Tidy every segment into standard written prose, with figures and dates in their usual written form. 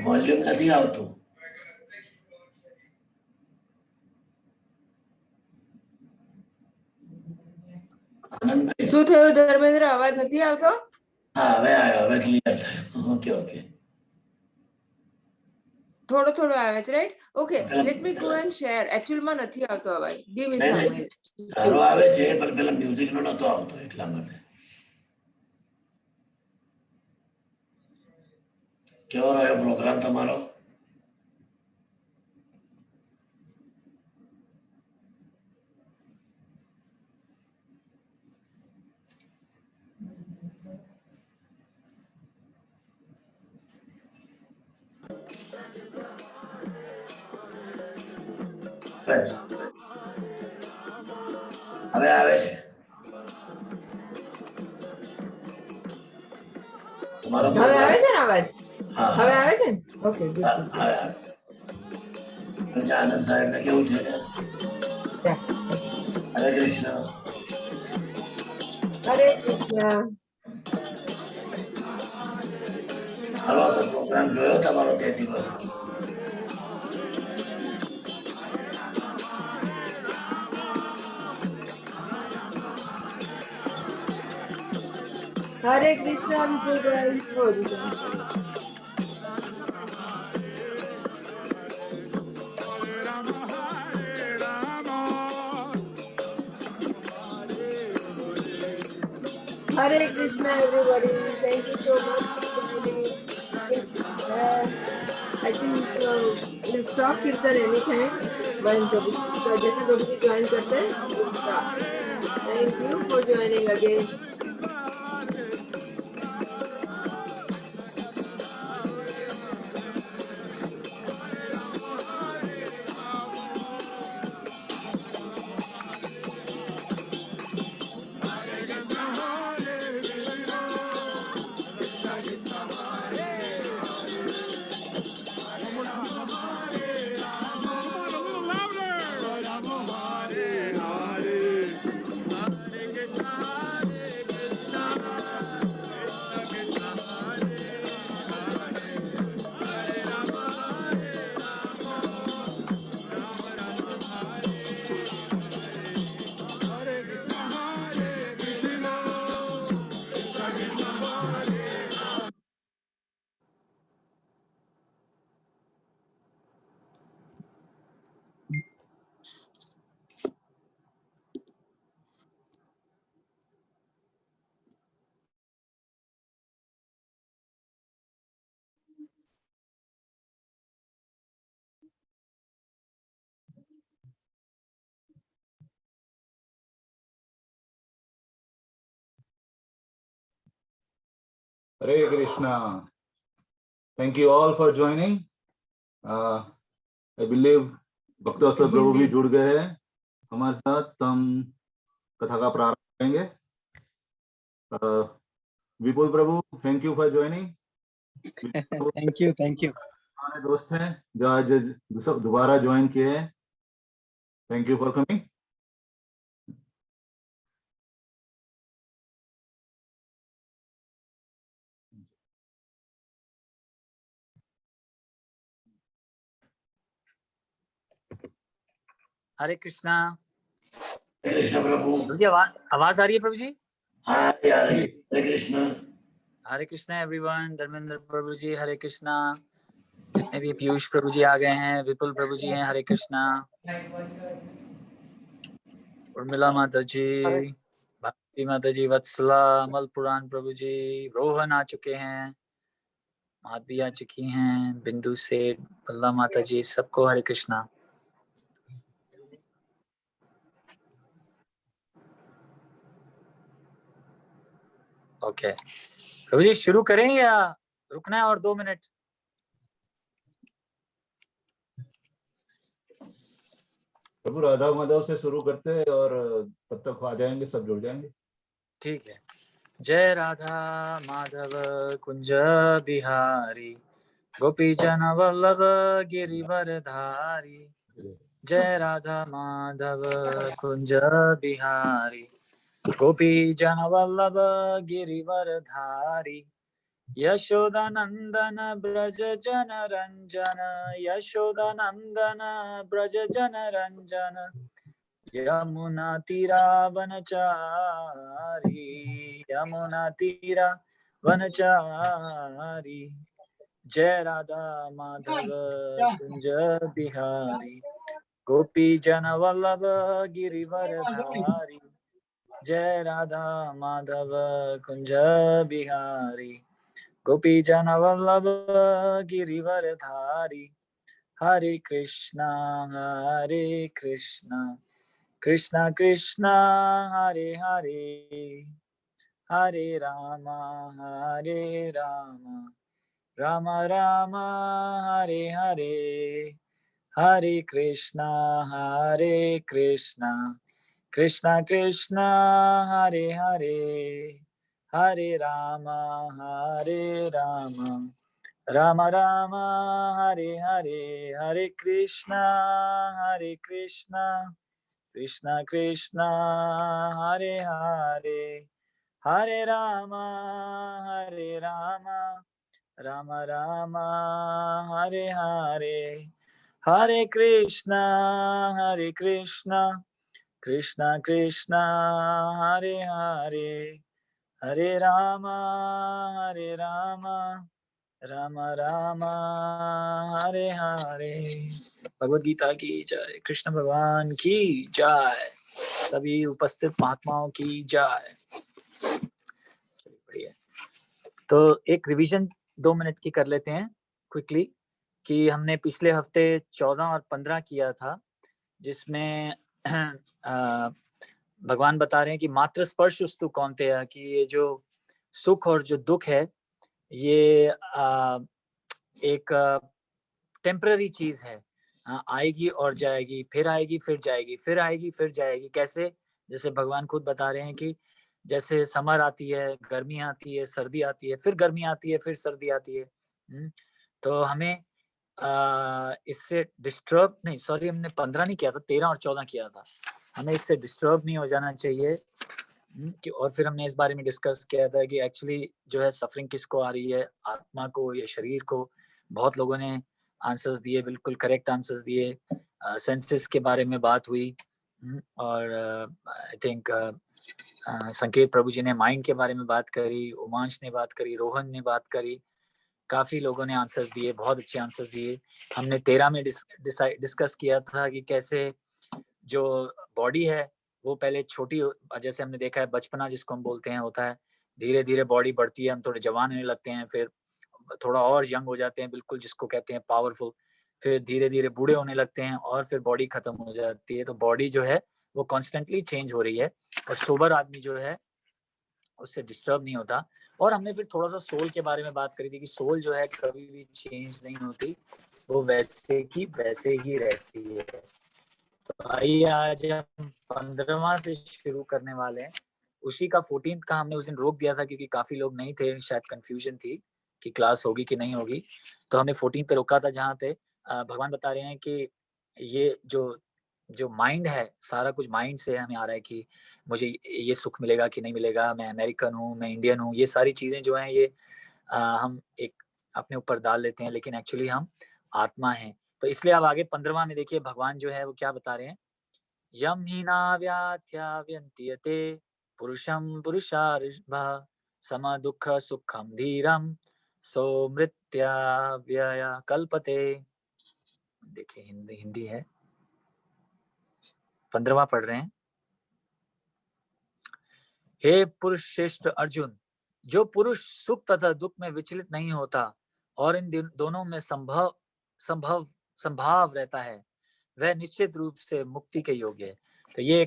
Volume નથી આવતું. આનંદભાઈ શું થયું ધર્મેન્દ્ર, અવાજ નથી આવતો? હા હવે આવ્યો, હવે ક્લિયર થયું. Okay okay. થોડો થોડો આવે છે, right? Okay, let me go and share. Actual માં નથી આવતો અવાજ. ગીવ મી સમ મિનિટ. તારો આવે છે પણ પેલા મ્યુઝિક નો નતો આવતો એટલા માટે. કેવો રહ્યો પ્રોગ્રામ તમારો? હવે આવે છે તમારો હવે આવે છે ને અવાજ? હા હવે આવે છે ને? ઓકે, ગુડ હા, ટુ સી. હવે આવે. આનંદ થાય એટલે કેવું છે? હરે કૃષ્ણ. હરે કૃષ્ણ. હાલો તો પ્રોગ્રામ જોયો તમારો તે દિવસ? હરે Krishna Vijaybhai. Hare Krishna, everybody. Thank you so much for joining. I think we'll stop Kirtan anytime when जैसे Prabhuji join करते हैं, we'll stop. Thank you for joining again. Hare Krishna. Thank you all for joining. I believe भक्तवत्सल प्रभु भी जुड़ गए हैं हमारे साथ, तो हम कथा का प्रारंभ करेंगे. विपुल प्रभु, thank you for joining. Thank you. हमारे दोस्त हैं जो आज दोबारा ज्वाइन किए हैं. Thank you for coming. हरे कृष्णा. कृष्ण प्रभु जी आवाज आ रही है प्रभु जी? हाँ यार, हरे कृष्ण. हरे कृष्णा एवरीवन. धर्मेंद्र प्रभु जी हरे कृष्णा. जितने भी पीयूष प्रभु जी आ गए हैं, विपुल प्रभु जी हैं, हरे कृष्णा. उर्मिला माता जी, भक्ति माता जी, वत्सला, अमल पुराण प्रभु जी, रोहन आ चुके हैं, माधवी आ चुकी हैं, बिंदु सेठ, बल्ला माता जी, सबको हरे कृष्णा. ओके प्रभु जी शुरू करें या रुकना है और 2 मिनट? प्रभु राधा माधव से शुरू करते हैं और तब तक आ जाएंगे, सब जुड़ जाएंगे. ठीक है. जय राधा माधव कुंज बिहारी, गोपी जन वल्लभ गिरिवर धारी. जय राधा माधव कुंज बिहारी, गोपी जन वल्लभ गिरिवर धारी. यशोदानंदन ब्रज जन रंजन, यशोदानंदन ब्रज जन रंजन, यमुना तीरा वनचारी, यमुना तीरा वनचारी, जय राधा माधव कुंज बिहारी, गोपी जन वल्लभ गिरिवरधारी, जय राधा माधव कुंज बिहारी, गोपी जन वल्लभ गिरिवरधारी, हरे कृष्णा कृष्णा कृष्णा हरे हरे, हरे राम राम राम हरे हरे, हरे कृष्णा कृष्णा कृष्णा हरे हरे, हरे राम राम राम हरे हरे, हरे कृष्णा कृष्णा कृष्णा हरे हरे, हरे राम राम राम हरे हरे, हरे कृष्णा कृष्णा कृष्णा हरे हरे, हरे राम राम राम हरे हरे। भगवद गीता की जय, कृष्ण भगवान की जय, सभी उपस्थित महात्माओं की जय। बढ़िया, तो एक रिवीजन 2 मिनट की कर लेते हैं क्विकली, कि हमने पिछले हफ्ते 14 और 15 किया था, जिसमें भगवान बता रहे हैं कि मात्र स्पर्शस्तु कौन्तेय, कि ये जो सुख और जो दुख है ये एक टेम्पररी चीज है, आएगी और जाएगी, फिर आएगी फिर जाएगी, फिर आएगी फिर जाएगी। कैसे? जैसे भगवान खुद बता रहे हैं कि जैसे समर आती है, गर्मी आती है, सर्दी आती है, फिर गर्मी आती है, फिर सर्दी आती है। तो हमें इससे डिस्टर्ब नहीं, सॉरी हमने 15 नहीं किया था, 13 और 14 किया था। हमें इससे डिस्टर्ब नहीं हो जाना चाहिए। और फिर हमने इस बारे में डिस्कस किया था कि एक्चुअली जो है सफरिंग किसको आ रही है, आत्मा को या शरीर को। बहुत लोगों ने आंसर्स दिए, बिल्कुल करेक्ट आंसर्स दिए। सेंसेस के बारे में बात हुई, और आई थिंक संकेत प्रभु जी ने माइंड के बारे में बात करी, उमांश ने बात करी, रोहन ने बात करी, काफी लोगों ने आंसर्स दिए, बहुत अच्छे आंसर्स दिए। हमने 13 में डिस्कस किया था कि कैसे जो बॉडी है वो पहले छोटी, जैसे हमने देखा है बचपना जिसको हम बोलते हैं होता है, धीरे धीरे बॉडी बढ़ती है, हम थोड़े जवान होने लगते हैं, फिर थोड़ा और यंग हो जाते हैं, बिल्कुल जिसको कहते हैं पावरफुल, फिर धीरे धीरे बूढ़े होने लगते हैं और फिर बॉडी खत्म हो जाती है। तो बॉडी जो है वो कॉन्स्टेंटली चेंज हो रही है, और सोबर आदमी जो है उससे डिस्टर्ब नहीं होता। और हमने फिर थोड़ा सा सोल के बारे में बात करी थी कि सोल जो है कभी भी चेंज नहीं होती, वो वैसे की वैसे ही रहती है। तो आइए आज हम 15वां से शुरू करने वाले हैं। उसी का 14th का हमने उस दिन रोक दिया था क्योंकि काफी लोग नहीं थे, शायद कंफ्यूजन थी कि क्लास होगी कि नहीं होगी, तो हमने 14 पे रोका था, जहाँ पे भगवान बता रहे हैं कि ये जो माइंड है, सारा कुछ माइंड से हमें आ रहा है कि मुझे ये सुख मिलेगा कि नहीं मिलेगा, मैं अमेरिकन हूँ, मैं इंडियन हूँ, ये सारी चीजें जो हैं ये हम एक अपने ऊपर डाल लेते हैं, लेकिन एक्चुअली हम आत्मा हैं। तो इसलिए अब आगे 15वां में देखिए भगवान जो है वो क्या बता रहे हैं। यम हीना व्याथ्याव्यन्त्यते पुरुषम पुरुषार्षभ सम दुख सुखम धीरम सौमृत्या व्यय कल्पते। देखिए हिंदी है, 15वां पढ़ रहे हैं। हे पुरुष श्रेष्ठ अर्जुन, जो पुरुष सुख तथा दुख में विचलित नहीं होता और इन दोनों में संभाव रहता है, वह निश्चित रूप से मुक्ति के योग्य है। तो ये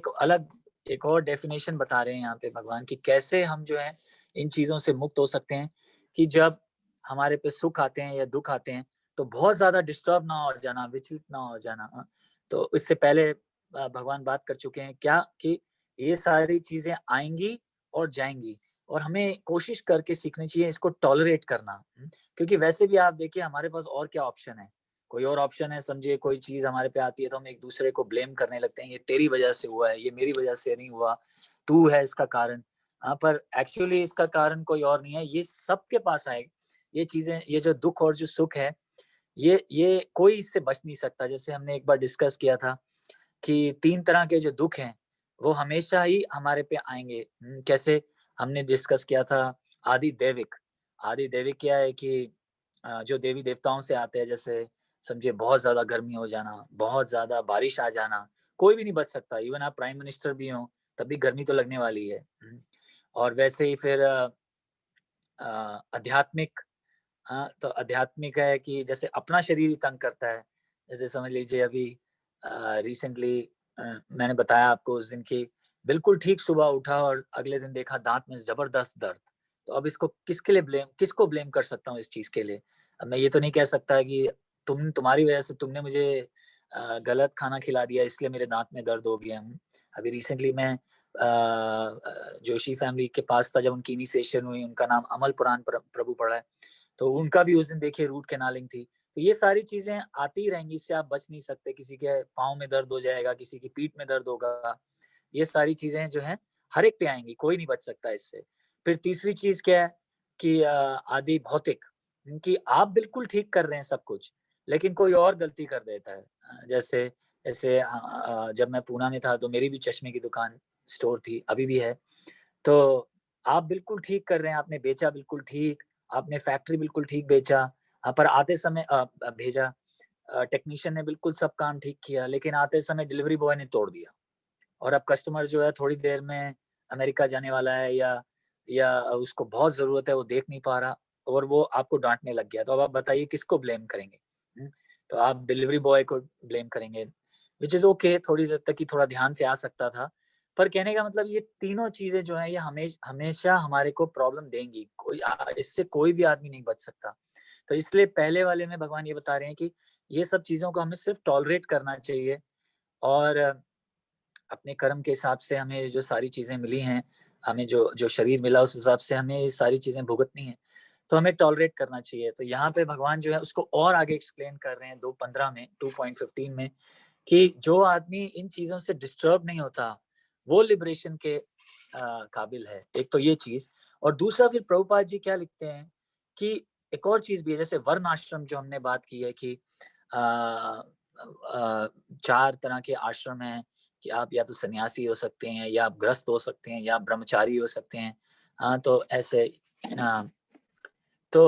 एक और डेफिनेशन बता रहे हैं यहाँ पे भगवान की, कैसे हम जो है इन चीजों से मुक्त हो सकते हैं। कि जब हमारे पे सुख आते हैं या दुख आते हैं तो बहुत ज्यादा डिस्टर्ब ना हो जाना, विचलित ना हो जाना। तो इससे पहले भगवान बात कर चुके हैं क्या, कि ये सारी चीजें आएंगी और जाएंगी, और हमें कोशिश करके सीखनी चाहिए इसको टॉलरेट करना। क्योंकि वैसे भी आप देखिए हमारे पास और क्या ऑप्शन है, कोई और ऑप्शन है। समझिए कोई चीज हमारे पे आती है तो हम एक दूसरे को ब्लेम करने लगते हैं, ये तेरी वजह से हुआ है, ये मेरी वजह से नहीं हुआ, तू है इसका कारण। पर एक्चुअली इसका कारण कोई और नहीं है, ये सबके पास आएगा। ये चीजें, ये जो दुख और जो सुख है, ये कोई इससे बच नहीं सकता। जैसे हमने एक बार डिस्कस किया था कि 3 तरह के जो दुख हैं वो हमेशा ही हमारे पे आएंगे। कैसे हमने डिस्कस किया था, आदि दैविक। आदि दैविक क्या है कि जो देवी देवताओं से आते हैं, जैसे समझिए बहुत ज्यादा गर्मी हो जाना, बहुत ज्यादा बारिश आ जाना, कोई भी नहीं बच सकता। इवन आप प्राइम मिनिस्टर भी हो तब भी गर्मी तो लगने वाली है। और वैसे ही फिर आध्यात्मिक, तो आध्यात्मिक है कि जैसे अपना शरीर ही तंग करता है। जैसे समझ लीजिए अभी रिसेंटली मैंने बताया आपको उस दिन की, बिल्कुल ठीक सुबह उठा और अगले दिन देखा दांत में जबरदस्त दर्द। तो अब इसको किसको ब्लेम कर सकता हूँ इस चीज के लिए? अब मैं ये तो नहीं कह सकता कि तुम्हारी वजह से तुमने मुझे गलत खाना खिला दिया इसलिए मेरे दांत में दर्द हो गया। अभी रिसेंटली मैं जोशी फैमिली के पास था जब उनकी इनिशिएशन हुई, उनका नाम अमल पुराण प्रभु पड़ा है, तो उनका भी उस दिन देखिए रूट कैनालिंग थी। तो ये सारी चीजें आती रहेंगी, इससे आप बच नहीं सकते। किसी के पाँव में दर्द हो जाएगा, किसी की पीठ में दर्द होगा, ये सारी चीजें जो हैं हर एक पे आएंगी, कोई नहीं बच सकता इससे। फिर तीसरी चीज क्या है कि आदि भौतिक, कि आप बिल्कुल ठीक कर रहे हैं सब कुछ, लेकिन कोई और गलती कर देता है। जैसे जैसे जब मैं पूना में था तो मेरी भी चश्मे की दुकान स्टोर थी, अभी भी है। तो आप बिल्कुल ठीक कर रहे हैं, आपने बेचा बिल्कुल ठीक, आपने फैक्ट्री बिल्कुल ठीक बेचा, पर आते समय भेजा, टेक्नीशियन ने बिल्कुल सब काम ठीक किया, लेकिन आते समय डिलीवरी बॉय ने तोड़ दिया। और अब कस्टमर जो है थोड़ी देर में अमेरिका जाने वाला है या उसको बहुत जरूरत है, वो देख नहीं पा रहा और वो आपको डांटने लग गया। तो अब आप बताइए किसको ब्लेम करेंगे? तो आप डिलीवरी बॉय को ब्लेम करेंगे, विच इज ओके, थोड़ी देर तक ही थोड़ा ध्यान से आ सकता था। पर कहने का मतलब ये तीनों चीजें जो है ये हमेशा हमारे को प्रॉब्लम देंगी, इससे कोई भी आदमी नहीं बच सकता। तो इसलिए पहले वाले में भगवान ये बता रहे हैं कि ये सब चीजों को हमें सिर्फ टॉलरेट करना चाहिए, और अपने कर्म के हिसाब से हमें जो सारी चीजें मिली हैं, हमें जो जो शरीर मिला उस हिसाब से हमें ये सारी चीजें भुगतनी है, तो हमें टॉलरेट करना चाहिए। तो यहाँ पे भगवान जो है उसको और आगे एक्सप्लेन कर रहे हैं 2:15 में, 2.15 में, कि जो आदमी इन चीजों से डिस्टर्ब नहीं होता वो लिबरेशन के काबिल है। एक तो ये चीज, और दूसरा फिर प्रभुपाद जी क्या लिखते हैं कि एक और चीज भी है, जैसे वर्ण आश्रम जो हमने बात की है कि 4 तरह के आश्रम हैं, कि आप या तो सन्यासी हो सकते हैं, या आप गृहस्थ हो सकते हैं, या आप ब्रह्मचारी हो सकते हैं। तो ऐसे तो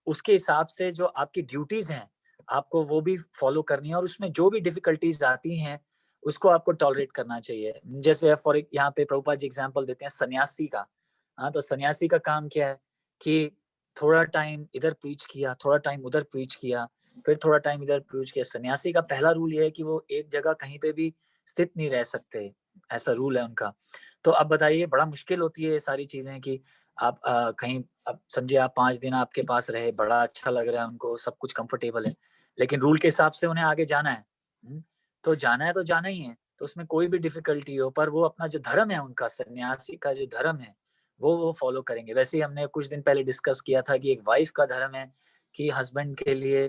उसके हिसाब से जो आपकी ड्यूटीज हैं आपको वो भी फॉलो करनी है, और उसमें जो भी डिफिकल्टीज आती हैं उसको आपको टॉलरेट करना चाहिए। जैसे फॉर यहाँ पे प्रभुपाद जी एग्जांपल देते हैं सन्यासी का। तो सन्यासी का काम क्या है कि थोड़ा टाइम इधर प्रीच किया, थोड़ा टाइम उधर प्रीच किया, फिर थोड़ा टाइम इधर प्रीच किया। सन्यासी का पहला रूल ये है कि वो एक जगह कहीं पे भी स्थित नहीं रह सकते, ऐसा रूल है उनका। तो अब बताइए, बड़ा मुश्किल होती है ये सारी चीजें कि आप कहीं, अब समझिए आप 5 दिन आपके पास रहे, बड़ा अच्छा लग रहा है उनको, सब कुछ कंफर्टेबल है, लेकिन रूल के हिसाब से उन्हें आगे जाना है। तो जाना है तो जाना ही है, तो उसमें कोई भी डिफिकल्टी हो, पर वो अपना जो धर्म है, उनका सन्यासी का जो धर्म है वो फॉलो करेंगे। वैसे ही हमने कुछ दिन पहले डिस्कस किया था कि एक वाइफ का धर्म है कि हस्बैंड के लिए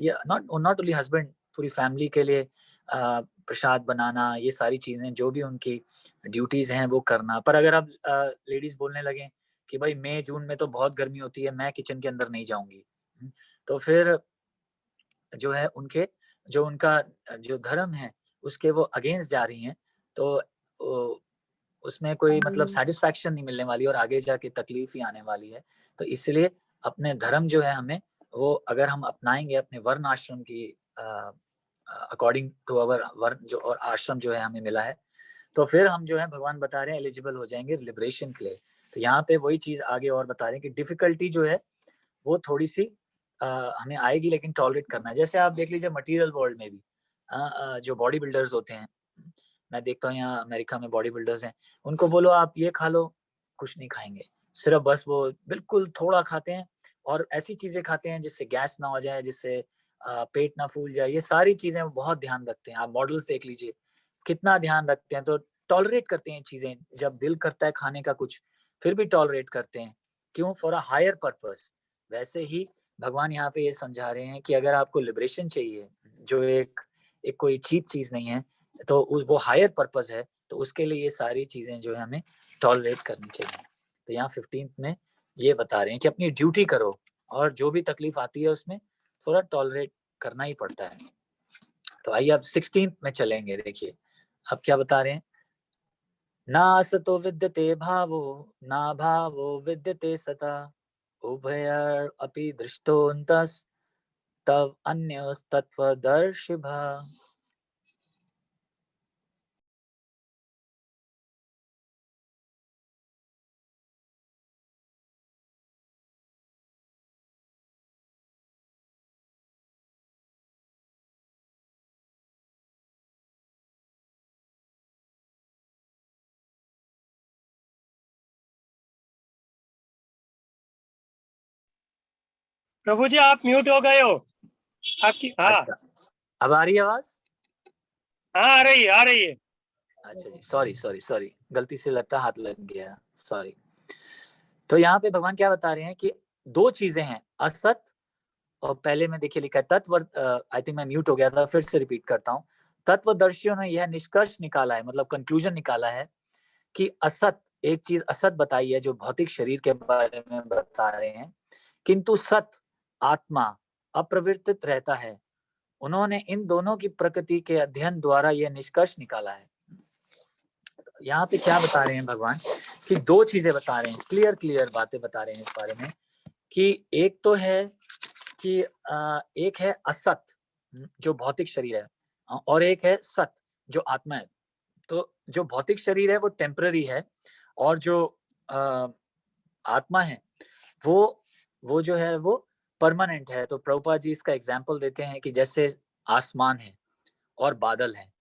या नॉट ओनली हस्बैंड, पूरी फैमिली के लिए प्रसाद बनाना, ये सारी चीजें जो भी उनकी ड्यूटीज हैं वो करना। पर अगर आप लेडीज बोलने लगे कि भाई मई जून में तो बहुत गर्मी होती है, मैं किचन के अंदर नहीं जाऊंगी, तो फिर जो है उनका जो धर्म है उसके वो अगेंस्ट जा रही हैं, तो उसमें कोई मतलब सेटिस्फैक्शन नहीं मिलने वाली और आगे जाके तकलीफ ही आने वाली है। तो इसलिए अपने धर्म जो है हमें, वो अगर हम अपनाएंगे अपने वर्ण आश्रम की अकॉर्डिंग टू अवर वर्ण जो और आश्रम जो है हमें मिला है, तो फिर हम जो है भगवान बता रहे हैं एलिजिबल हो जाएंगे लिबरेशन के लिए। तो यहाँ पे वही चीज आगे और बता रहे हैं कि डिफिकल्टी जो है वो थोड़ी सी हमें आएगी, लेकिन टॉलरेट करना है। जैसे आप देख लीजिए मटेरियल वर्ल्ड में भी जो बॉडी बिल्डर्स होते हैं, मैं देखता हूँ यहाँ अमेरिका में बॉडी बिल्डर्स हैं, उनको बोलो आप ये खा लो, कुछ नहीं खाएंगे, सिर्फ बस वो बिल्कुल थोड़ा खाते हैं, और ऐसी चीजें खाते हैं जिससे गैस ना हो जाए, जिससे पेट ना फूल जाए, ये सारी चीजें वो बहुत ध्यान रखते हैं। आप मॉडल्स देख लीजिए कितना ध्यान रखते हैं, तो टॉलरेट करते हैं चीजें, जब दिल करता है खाने का कुछ फिर भी टॉलरेट करते हैं, क्यों? For a higher purpose. वैसे ही भगवान यहाँ पे ये समझा रहे हैं कि अगर आपको लिबरेशन चाहिए, जो एक कोई चीप चीज नहीं है, तो उस वो हायर पर्पस है, तो उसके लिए ये सारी चीजें जो है हमें टॉलरेट करनी चाहिए। तो यहाँ 15th में ये बता रहे हैं कि अपनी ड्यूटी करो और जो भी तकलीफ आती है उसमें थोड़ा टॉलरेट करना ही पड़ता है। तो आइए अब 16th में चलेंगे। देखिए अब क्या बता रहे हैं, ना असतो विद्यते भावो ना भावो विद्यते सता उभयर अपि दृष्टोऽन्तस् तव अन्योस्तत्त्वदर्शिभः। प्रभु जी आप म्यूट हो गए हो आपकी। हाँ अच्छा, अब आ रही है आवाज? हाँ आ रही है। अच्छा जी, सॉरी गलती से लगता हाथ लग गया, सॉरी। तो यहाँ पे भगवान क्या बता रहे हैं कि दो चीजें हैं, असत और पहले में देखिए लिखा है तत्व। आई थिंक मैं म्यूट हो गया था, फिर से रिपीट करता हूँ। तत्वदर्शियों ने यह निष्कर्ष निकाला है, मतलब कंक्लूजन निकाला है कि असत, एक चीज असत बताई है जो भौतिक शरीर के बारे में बता रहे हैं, किंतु सत आत्मा अप्रवृत्तित रहता है। उन्होंने इन दोनों की प्रकृति के अध्ययन द्वारा यह निष्कर्ष निकाला है। यहाँ पे क्या बता रहे हैं भगवान कि दो चीजें बता रहे हैं, क्लियर बातें बता रहे हैं इस बारे में कि एक तो है कि एक है असत जो भौतिक शरीर है और एक है सत जो आत्मा है। तो जो भौतिक शरीर है वो टेम्पररी है और जो आत्मा है वो जो है वो परमानेंट है। तो प्रभुपाद जी इसका एग्जाम्पल देते हैं कि जैसे आसमान है और बादल है,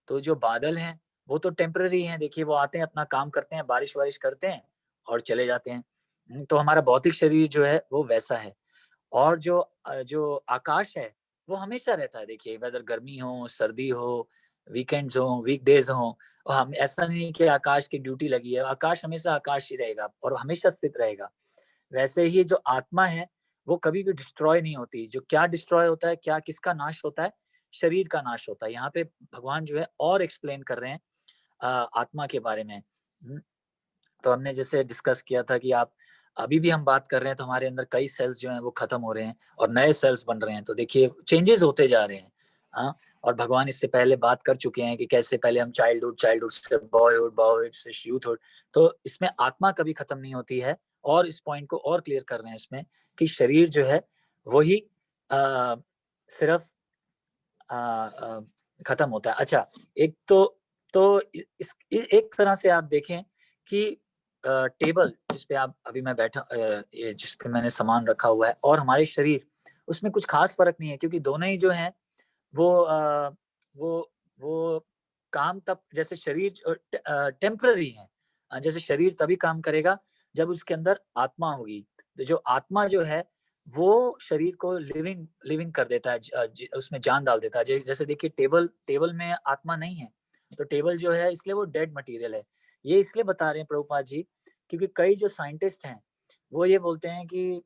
तो जो बादल हैं वो तो टेम्पररी हैं, देखिए वो आते हैं अपना काम करते हैं, बारिश वारिश करते हैं और चले जाते हैं। तो हमारा भौतिक शरीर जो है वो वैसा है। और जो आकाश है वो हमेशा रहता है। देखिए वेदर गर्मी हो, सर्दी हो, वीकेंड्स हो, वीकडेज हो, और हम ऐसा नहीं कि आकाश की ड्यूटी लगी है, आकाश हमेशा आकाश ही रहेगा और हमेशा स्थित रहेगा। वैसे ही जो आत्मा है वो कभी भी डिस्ट्रॉय नहीं होती। जो क्या डिस्ट्रॉय होता है, क्या किसका नाश होता है, शरीर का नाश होता है। यहाँ पे भगवान जो है और एक्सप्लेन कर रहे हैं आत्मा के बारे में। तो हमने जैसे डिस्कस किया था कि आप अभी भी हम बात कर रहे हैं तो हमारे अंदर कई सेल्स जो हैं वो खत्म हो रहे हैं और नए सेल्स बन रहे हैं। तो देखिए चेंजेस होते जा रहे हैं। हाँ, और भगवान इससे पहले बात कर चुके हैं कि कैसे पहले हम चाइल्डहुड से बॉयहुड से यूथहुड। तो इसमें आत्मा कभी खत्म नहीं होती है। और इस पॉइंट को और क्लियर कर रहे हैं इसमें कि शरीर जो है वही सिर्फ खत्म होता है। अच्छा, एक तो एक तरह से आप देखें कि टेबल जिस पे आप अभी मैं बैठा, जिस पे मैंने सामान रखा हुआ है और हमारे शरीर, उसमें कुछ खास फर्क नहीं है क्योंकि दोनों ही जो हैं वो काम तब, जैसे शरीर टेम्पररी है, जैसे शरीर तभी काम करेगा जब उसके अंदर आत्मा होगी। तो जो आत्मा जो है वो शरीर को लिविंग कर देता है, उसमें जान डाल देता है। जैसे देखिए टेबल में आत्मा नहीं है, तो टेबल जो है इसलिए वो डेड मटेरियल है। ये इसलिए बता रहे हैं प्रभुपाद जी क्योंकि कई जो साइंटिस्ट हैं वो ये बोलते हैं कि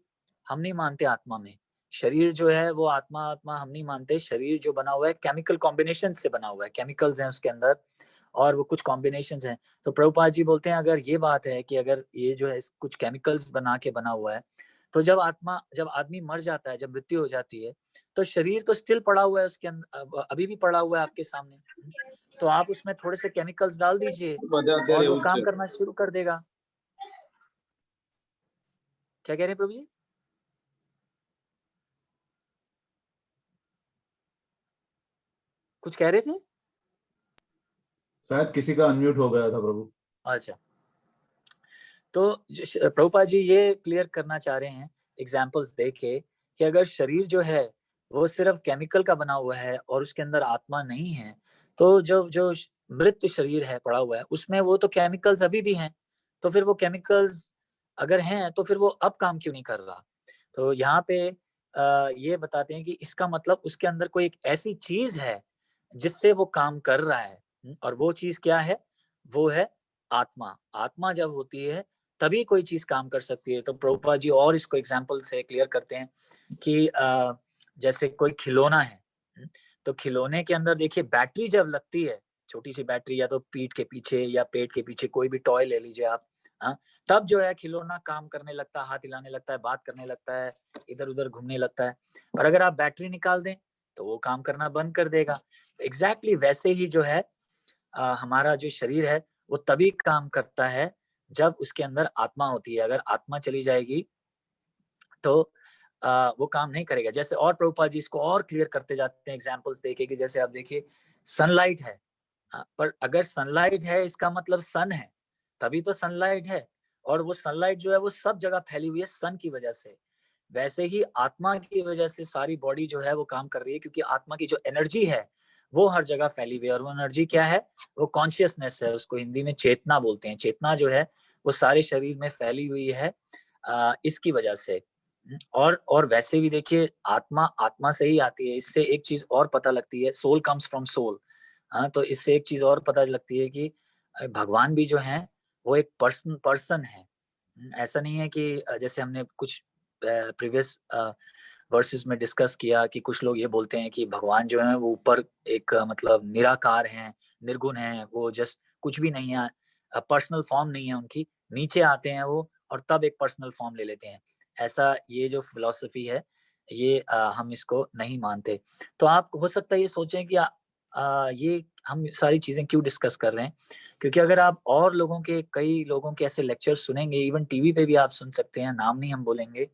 हम नहीं मानते आत्मा में, शरीर जो है वो आत्मा हम नहीं मानते। शरीर जो बना हुआ है केमिकल कॉम्बिनेशन से बना हुआ है, केमिकल्स हैं उसके अंदर और वो कुछ कॉम्बिनेशंस हैं। तो प्रभुपाद जी बोलते हैं अगर ये बात है कि अगर ये जो है कुछ केमिकल्स बना के बना हुआ है, तो जब आदमी मर जाता है, जब मृत्यु हो जाती है, तो शरीर तो स्टिल पड़ा हुआ है उसके अंदर, अभी भी पड़ा हुआ है आपके सामने। तो आप उसमें थोड़े से केमिकल्स डाल दीजिए और वो काम करना शुरू कर देगा। क्या कह रहे हैं प्रभु जी? कुछ कह रहे थे? शायद किसी का अनम्यूट हो गया था प्रभु। अच्छा, तो प्रभुपाद जी ये क्लियर करना चाह रहे हैं एग्जाम्पल्स देके कि अगर शरीर जो है वो सिर्फ केमिकल का बना हुआ है और उसके अंदर आत्मा नहीं है, तो जो मृत शरीर है पड़ा हुआ है उसमें वो तो केमिकल्स अभी भी हैं। तो फिर वो केमिकल्स अगर हैं तो फिर वो अब काम क्यों नहीं कर रहा? तो यहाँ पे ये बताते हैं कि इसका मतलब उसके अंदर कोई एक ऐसी चीज है जिससे वो काम कर रहा है। और वो चीज क्या है? वो है आत्मा। आत्मा जब होती है तभी कोई चीज काम कर सकती है। तो प्रभुपाद जी और इसको एग्जाम्पल से क्लियर करते हैं कि जैसे कोई खिलौना है, तो खिलौने के अंदर देखिए बैटरी जब लगती है छोटी सी बैटरी या तो पीठ के पीछे या पेट के पीछे कोई भी टॉय ले लीजिए आप, हाँ, तब जो है खिलौना काम करने लगता है, हाथ हिलाने लगता है, बात करने लगता है, इधर उधर घूमने लगता है। पर अगर आप बैटरी निकाल दें तो वो काम करना बंद कर देगा। एग्जैक्टली वैसे ही जो है हमारा जो शरीर है वो तभी काम करता है जब उसके अंदर आत्मा होती है। अगर आत्मा चली जाएगी तो वो काम नहीं करेगा। जैसे और प्रभुपाद जी इसको और क्लियर करते जाते हैं एग्जांपल्स देके कि जैसे आप देखिए सनलाइट है, पर अगर सनलाइट है इसका मतलब सन है, तभी तो सनलाइट है, और वो सनलाइट जो है वो सब जगह फैली हुई है सन की वजह से। वैसे ही आत्मा की वजह से सारी बॉडी जो है वो काम कर रही है, क्योंकि आत्मा की जो एनर्जी है वो हर जगह फैली हुई है। और वो एनर्जी क्या है? वो कॉन्शियसनेस है, उसको हिंदी में चेतना बोलते हैं। चेतना जो है वो सारे शरीर में फैली हुई है इसकी वजह से। और वैसे भी देखिए आत्मा आत्मा से ही आती है। इससे एक चीज और पता लगती है, सोल कम्स फ्रॉम सोल। हाँ, तो इससे एक चीज और पता लगती है कि भगवान भी जो है वो एक पर्सन है। ऐसा नहीं है कि जैसे हमने कुछ प्रीवियस वर्सेस में डिस्कस किया कि कुछ लोग ये बोलते हैं कि भगवान जो है वो ऊपर एक मतलब निराकार हैं, निर्गुण हैं, वो जस्ट कुछ भी नहीं है, पर्सनल फॉर्म नहीं है उनकी, नीचे आते हैं वो और तब एक पर्सनल फॉर्म ले लेते हैं। ऐसा ये जो फिलॉसफी है ये हम इसको नहीं मानते। तो आप हो सकता है ये सोचें कि ये हम सारी चीजें क्यों डिस्कस कर रहे हैं, क्योंकि अगर आप और लोगों के कई लोगों के ऐसे लेक्चर सुनेंगे, इवन टीवी पे भी आप सुन सकते हैं, नाम नहीं हम बोलेंगे,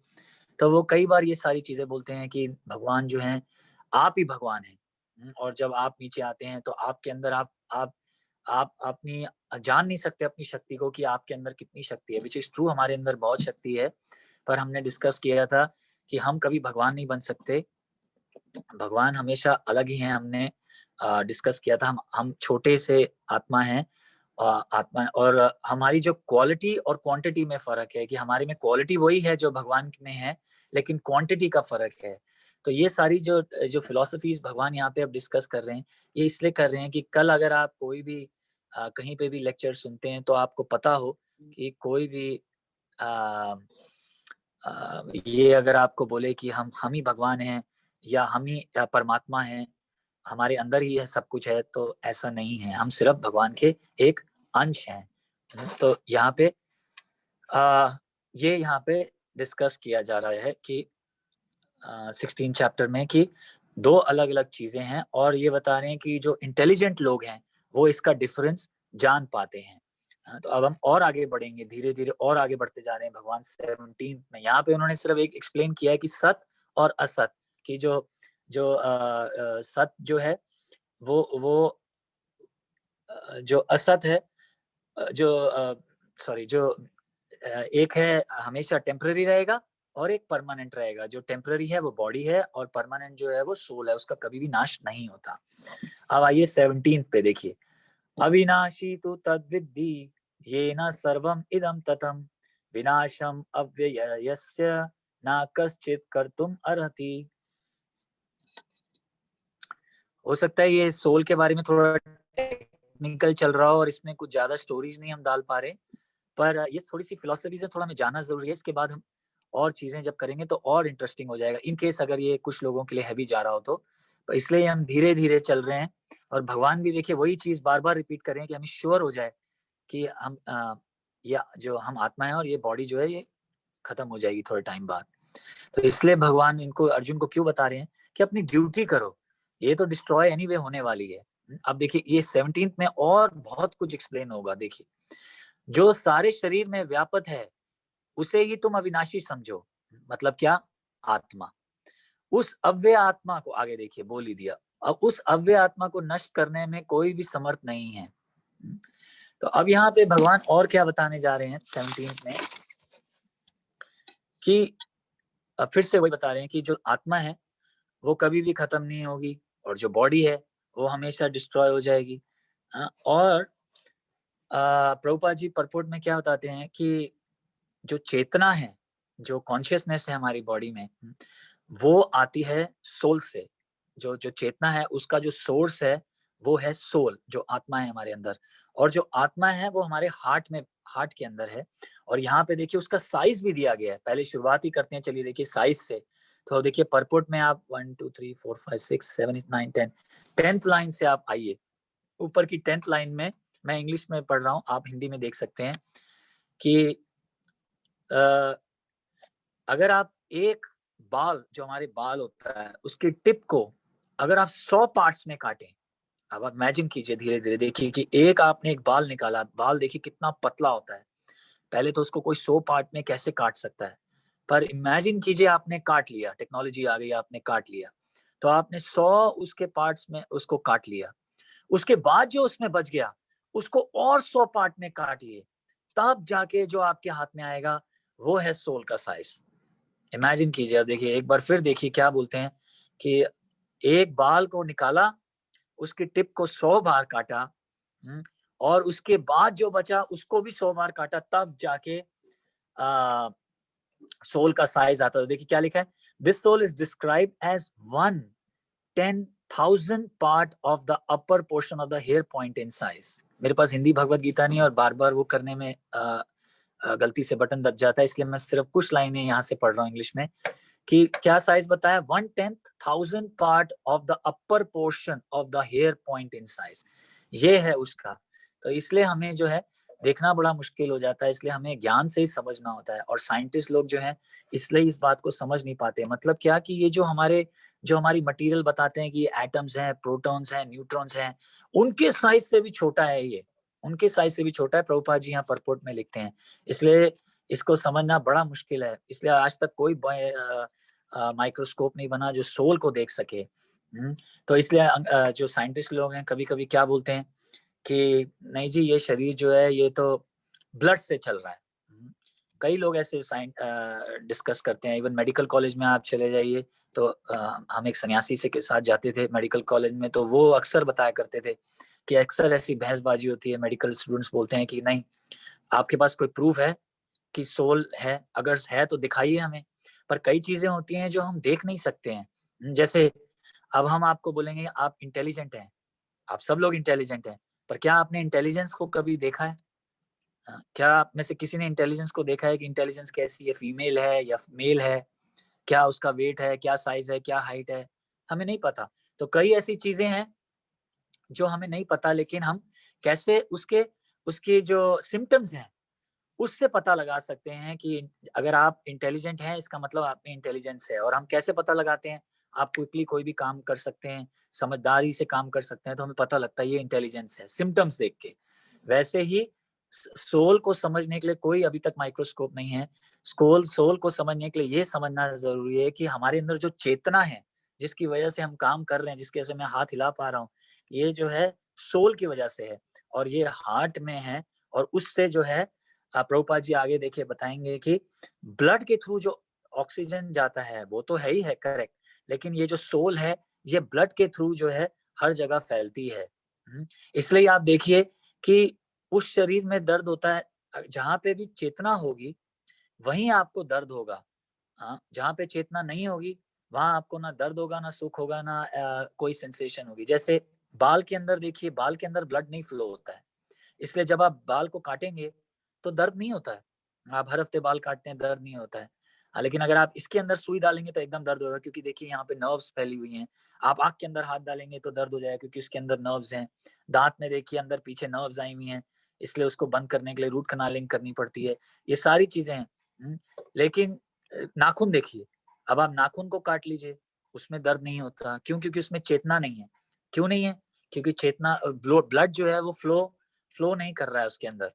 तो वो कई बार ये सारी चीजें बोलते हैं कि भगवान जो हैं आप ही भगवान हैं। और जब आप नीचे आते हैं तो आपके अंदर आप अपनी जान नहीं सकते अपनी शक्ति को कि आपके अंदर कितनी शक्ति है, विच इज ट्रू, हमारे अंदर बहुत शक्ति है। पर हमने डिस्कस किया था कि हम कभी भगवान नहीं बन सकते, भगवान हमेशा अलग ही हैं। हमने डिस्कस किया था हम छोटे से आत्मा हैं, आत्मा, और हमारी जो क्वालिटी और क्वांटिटी में फर्क है कि हमारे में क्वालिटी वही है जो भगवान में है, लेकिन क्वांटिटी का फर्क है। तो ये सारी जो जो फिलोसफीज भगवान यहाँ पे अब डिस्कस कर रहे हैं, ये इसलिए कर रहे हैं कि कल अगर आप कोई भी कहीं पे भी लेक्चर सुनते हैं तो आपको पता हो कि कोई भी ये अगर आपको बोले कि हम ही भगवान हैं या हम ही परमात्मा हैं, हमारे अंदर ही है सब कुछ है, तो ऐसा नहीं है। हम सिर्फ भगवान के एक अंश हैं। तो यहाँ पे ये यहाँ पे डिस्कस किया जा रहा है कि 16 चैप्टर में कि दो अलग अलग चीजें हैं, और ये बता रहे हैं कि जो इंटेलिजेंट लोग हैं वो इसका डिफरेंस जान पाते हैं। तो अब हम और आगे बढ़ेंगे, धीरे धीरे और आगे बढ़ते जा रहे हैं भगवान 17 में। यहाँ पे उन्होंने सिर्फ एक एक्सप्लेन किया है कि सत और असत की जो जो सत जो है वो जो असत है, जो सॉरी जो एक है हमेशा टेम्पररी रहेगा और एक परमानेंट रहेगा। जो टेम्पररी है वो बॉडी है और परमानेंट जो है वो सोल है, उसका कभी भी नाश नहीं होता। अब आइए 17 पे देखिए, अविनाशी तु तद्विद्धि येन सर्वम इदं ततम विनाशम अव्ययस्य न कश्चित् कर्तुम अर्हति। हो सकता है ये सोल के बारे में थोड़ा टेक्निकल चल रहा हो और इसमें कुछ ज्यादा स्टोरीज नहीं हम डाल पा रहे, पर ये थोड़ी सी फिलोसफी से थोड़ा हमें जानना जरूरी है। इसके बाद हम और चीजें जब करेंगे तो और इंटरेस्टिंग हो जाएगा, इन केस अगर ये कुछ लोगों के लिए हैवी जा रहा हो तो इसलिए हम धीरे धीरे चल रहे हैं। और भगवान भी देखिए वही चीज बार बार रिपीट कर रहे हैं कि हमें श्योर हो जाए कि हम या जो हम आत्मा है और ये बॉडी जो है ये खत्म हो जाएगी थोड़े टाइम बाद। तो इसलिए भगवान इनको अर्जुन को क्यों बता रहे हैं कि अपनी ड्यूटी करो, ये तो डिस्ट्रॉय एनीवे होने वाली है। अब देखिए ये 17 में और बहुत कुछ एक्सप्लेन होगा। देखिए जो सारे शरीर में व्यापक है उसे ही तुम अविनाशी समझो, मतलब क्या? आत्मा। उस अव्यय आत्मा को आगे देखिए बोल ही दिया, अब उस अव्यय आत्मा को नष्ट करने में कोई भी समर्थ नहीं है। तो अब यहाँ पे भगवान और क्या बताने जा रहे हैं 17 में कि फिर से वही बता रहे हैं कि जो आत्मा है वो कभी भी खत्म नहीं होगी और जो बॉडी है वो हमेशा डिस्ट्रॉय हो जाएगी। और प्रभुपाद जी परपोर्ट में क्या बताते हैं कि जो चेतना है, जो कॉन्शियसनेस है हमारी बॉडी में, वो आती है सोल से। जो जो चेतना है उसका जो सोर्स है वो है सोल, जो आत्मा है हमारे अंदर। और जो आत्मा है वो हमारे हार्ट में, हार्ट के अंदर है। और यहाँ पे देखिए उसका साइज भी दिया गया है। पहले शुरुआत ही करते हैं, चलिए देखिए साइज से। तो देखिए परपोर्ट में आप 1 2 3 4 5 6 7 8 9 10 10th लाइन से आप आइए। ऊपर की 10th लाइन में, मैं इंग्लिश में पढ़ रहा हूँ, आप हिंदी में देख सकते हैं कि अगर आप एक बाल, जो हमारे बाल होता है, उसकी टिप को अगर आप 100 पार्ट्स में काटें, अब आप इमेजिन कीजिए, धीरे धीरे देखिए कि एक आपने एक बाल निकाला, बाल देखिए कितना पतला होता है, पहले तो उसको कोई 100 पार्ट में कैसे काट सकता है, पर इमेजिन कीजिए आपने काट लिया, टेक्नोलॉजी आ गई, आपने काट लिया, तो आपने 100 उसके पार्ट्स में उसको काट लिया, उसके बाद जो उसमें बच गया उसको और 100 पार्ट में काट लिए, तब जाके जो आपके हाथ में आएगा वो है सोल का साइज। इमेजिन कीजिए, अब देखिए एक बार फिर देखिए क्या बोलते हैं कि एक बाल को निकाला, उसकी टिप को 100 बार काटा, और उसके बाद जो बचा उसको भी 100 बार काटा, तब जाके सोल का साइज आता है। देखिए क्या लिखा है, this soul is describe as 1/10,000 part of the upper portion of the hair point in size. मेरे पास हिंदी भगवत गीता नहीं है और बार बार वो करने में गलती से बटन दब जाता है, इसलिए मैं सिर्फ कुछ लाइनें यहाँ से पढ़ रहा हूँ इंग्लिश में कि क्या साइज बताया, 1/10,000 part of the upper portion of the hair point in size, ये है उसका। तो इसलिए हमें जो है देखना बड़ा मुश्किल हो जाता है, इसलिए हमें ज्ञान से ही समझना होता है, और साइंटिस्ट लोग जो हैं इसलिए इस बात को समझ नहीं पाते। मतलब क्या कि ये जो हमारी मटेरियल बताते हैं कि ये एटम्स हैं, प्रोटॉन्स हैं, न्यूट्रॉन्स हैं, उनके साइज से भी छोटा है, ये उनके साइज से भी छोटा है, प्रभुपाद जी यहाँ परपोर्ट में लिखते हैं। इसलिए इसको समझना बड़ा मुश्किल है, इसलिए आज तक कोई माइक्रोस्कोप नहीं बना जो सोल को देख सके। तो इसलिए जो साइंटिस्ट लोग हैं कभी कभी क्या बोलते हैं कि नहीं जी, ये शरीर जो है ये तो ब्लड से चल रहा है। कई लोग ऐसे डिस्कस करते हैं, इवन मेडिकल कॉलेज में आप चले जाइए तो हम एक सन्यासी से के साथ जाते थे मेडिकल कॉलेज में, तो वो अक्सर बताया करते थे कि अक्सर ऐसी बहसबाजी होती है, मेडिकल स्टूडेंट्स बोलते हैं कि नहीं, आपके पास कोई प्रूफ है कि सोल है, अगर है तो दिखाइए हमें। पर कई चीजें होती हैं जो हम देख नहीं सकते हैं, जैसे अब हम आपको बोलेंगे आप इंटेलिजेंट हैं, आप सब लोग इंटेलिजेंट हैं, पर क्या आपने इंटेलिजेंस को कभी देखा है? क्या आप में से किसी ने इंटेलिजेंस को देखा है कि इंटेलिजेंस कैसी है, फीमेल है या मेल है, क्या उसका वेट है, क्या साइज है, क्या हाइट है, हमें नहीं पता। तो कई ऐसी चीजें हैं जो हमें नहीं पता, लेकिन हम कैसे उसके जो सिम्टम्स हैं उससे पता लगा सकते हैं कि अगर आप इंटेलिजेंट हैं इसका मतलब आप में इंटेलिजेंस है। और हम कैसे पता लगाते हैं, आप क्विकली कोई भी काम कर सकते हैं, समझदारी से काम कर सकते हैं, तो हमें पता लगता है ये इंटेलिजेंस है सिम्टम्स देख के। वैसे ही सोल को समझने के लिए कोई अभी तक माइक्रोस्कोप नहीं है। सोल को समझने के लिए ये समझना जरूरी है कि हमारे अंदर जो चेतना है, जिसकी वजह से हम काम कर रहे हैं, जिसकी वजह से मैं हाथ हिला पा रहा हूँ, ये जो है सोल की वजह से है, और ये हार्ट में है। और उससे जो है प्रभुपाद जी आगे देखिए बताएंगे कि ब्लड के थ्रू जो ऑक्सीजन जाता है वो तो है ही है, करेक्ट, लेकिन ये जो सोल है ये ब्लड के थ्रू जो है हर जगह फैलती है। इसलिए आप देखिए कि उस शरीर में दर्द होता है, जहां पे भी चेतना होगी वहीं आपको दर्द होगा। जहाँ पे चेतना नहीं होगी वहां आपको ना दर्द होगा, ना सुख होगा, ना कोई सेंसेशन होगी। जैसे बाल के अंदर देखिए, बाल के अंदर ब्लड नहीं फ्लो होता है, इसलिए जब आप बाल को काटेंगे तो दर्द नहीं होता है। आप हर हफ्ते बाल काटते हैं, दर्द नहीं होता है। लेकिन अगर आप इसके अंदर सुई डालेंगे तो एकदम दर्द होगा, क्योंकि देखिए यहाँ पे नर्व्स फैली हुई हैं। आप आंख के अंदर हाथ डालेंगे तो दर्द हो जाएगा, क्योंकि उसके अंदर नर्व्स हैं। दांत में देखिए अंदर पीछे नर्व्स आई हुई हैं, इसलिए उसको बंद करने के लिए रूट कनालिंग करनी पड़ती है। ये सारी चीजें हैं। लेकिन नाखून देखिए, अब आप नाखून को काट लीजिए, उसमें दर्द नहीं होता। क्यों? क्योंकि उसमें चेतना नहीं है। क्यों नहीं है? क्योंकि चेतना, ब्लड जो है वो फ्लो नहीं कर रहा है उसके अंदर,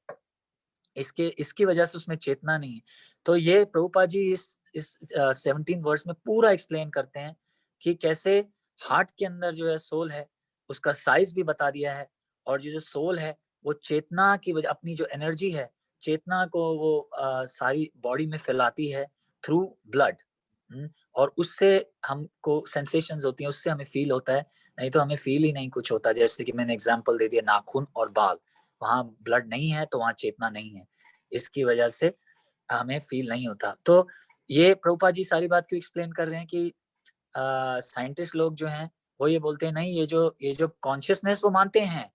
इसकी वजह से उसमें चेतना नहीं है। तो ये प्रभुपाद जी इस 17 वर्स में पूरा एक्सप्लेन करते हैं कि कैसे हार्ट के अंदर जो है सोल है, उसका साइज भी बता दिया है, और जो सोल है वो चेतना की वजह, अपनी जो एनर्जी है, चेतना को वो सारी बॉडी में फैलाती है थ्रू ब्लड। और उससे हमको सेंसेशंस होती हैं, उससे हमें फील होता है, नहीं तो हमें फील ही नहीं कुछ होता। जैसे कि मैंने एग्जांपल दे दिया, नाखून और बाल, वहां ब्लड नहीं है तो वहां चेतना नहीं है, इसकी वजह से हमें फील नहीं होता। तो ये प्रभुपाद जी सारी बात क्यों एक्सप्लेन कर रहे हैं कि साइंटिस्ट लोग जो हैं वो ये बोलते हैं नहीं, ये जो कॉन्शियसनेस वो मानते हैं,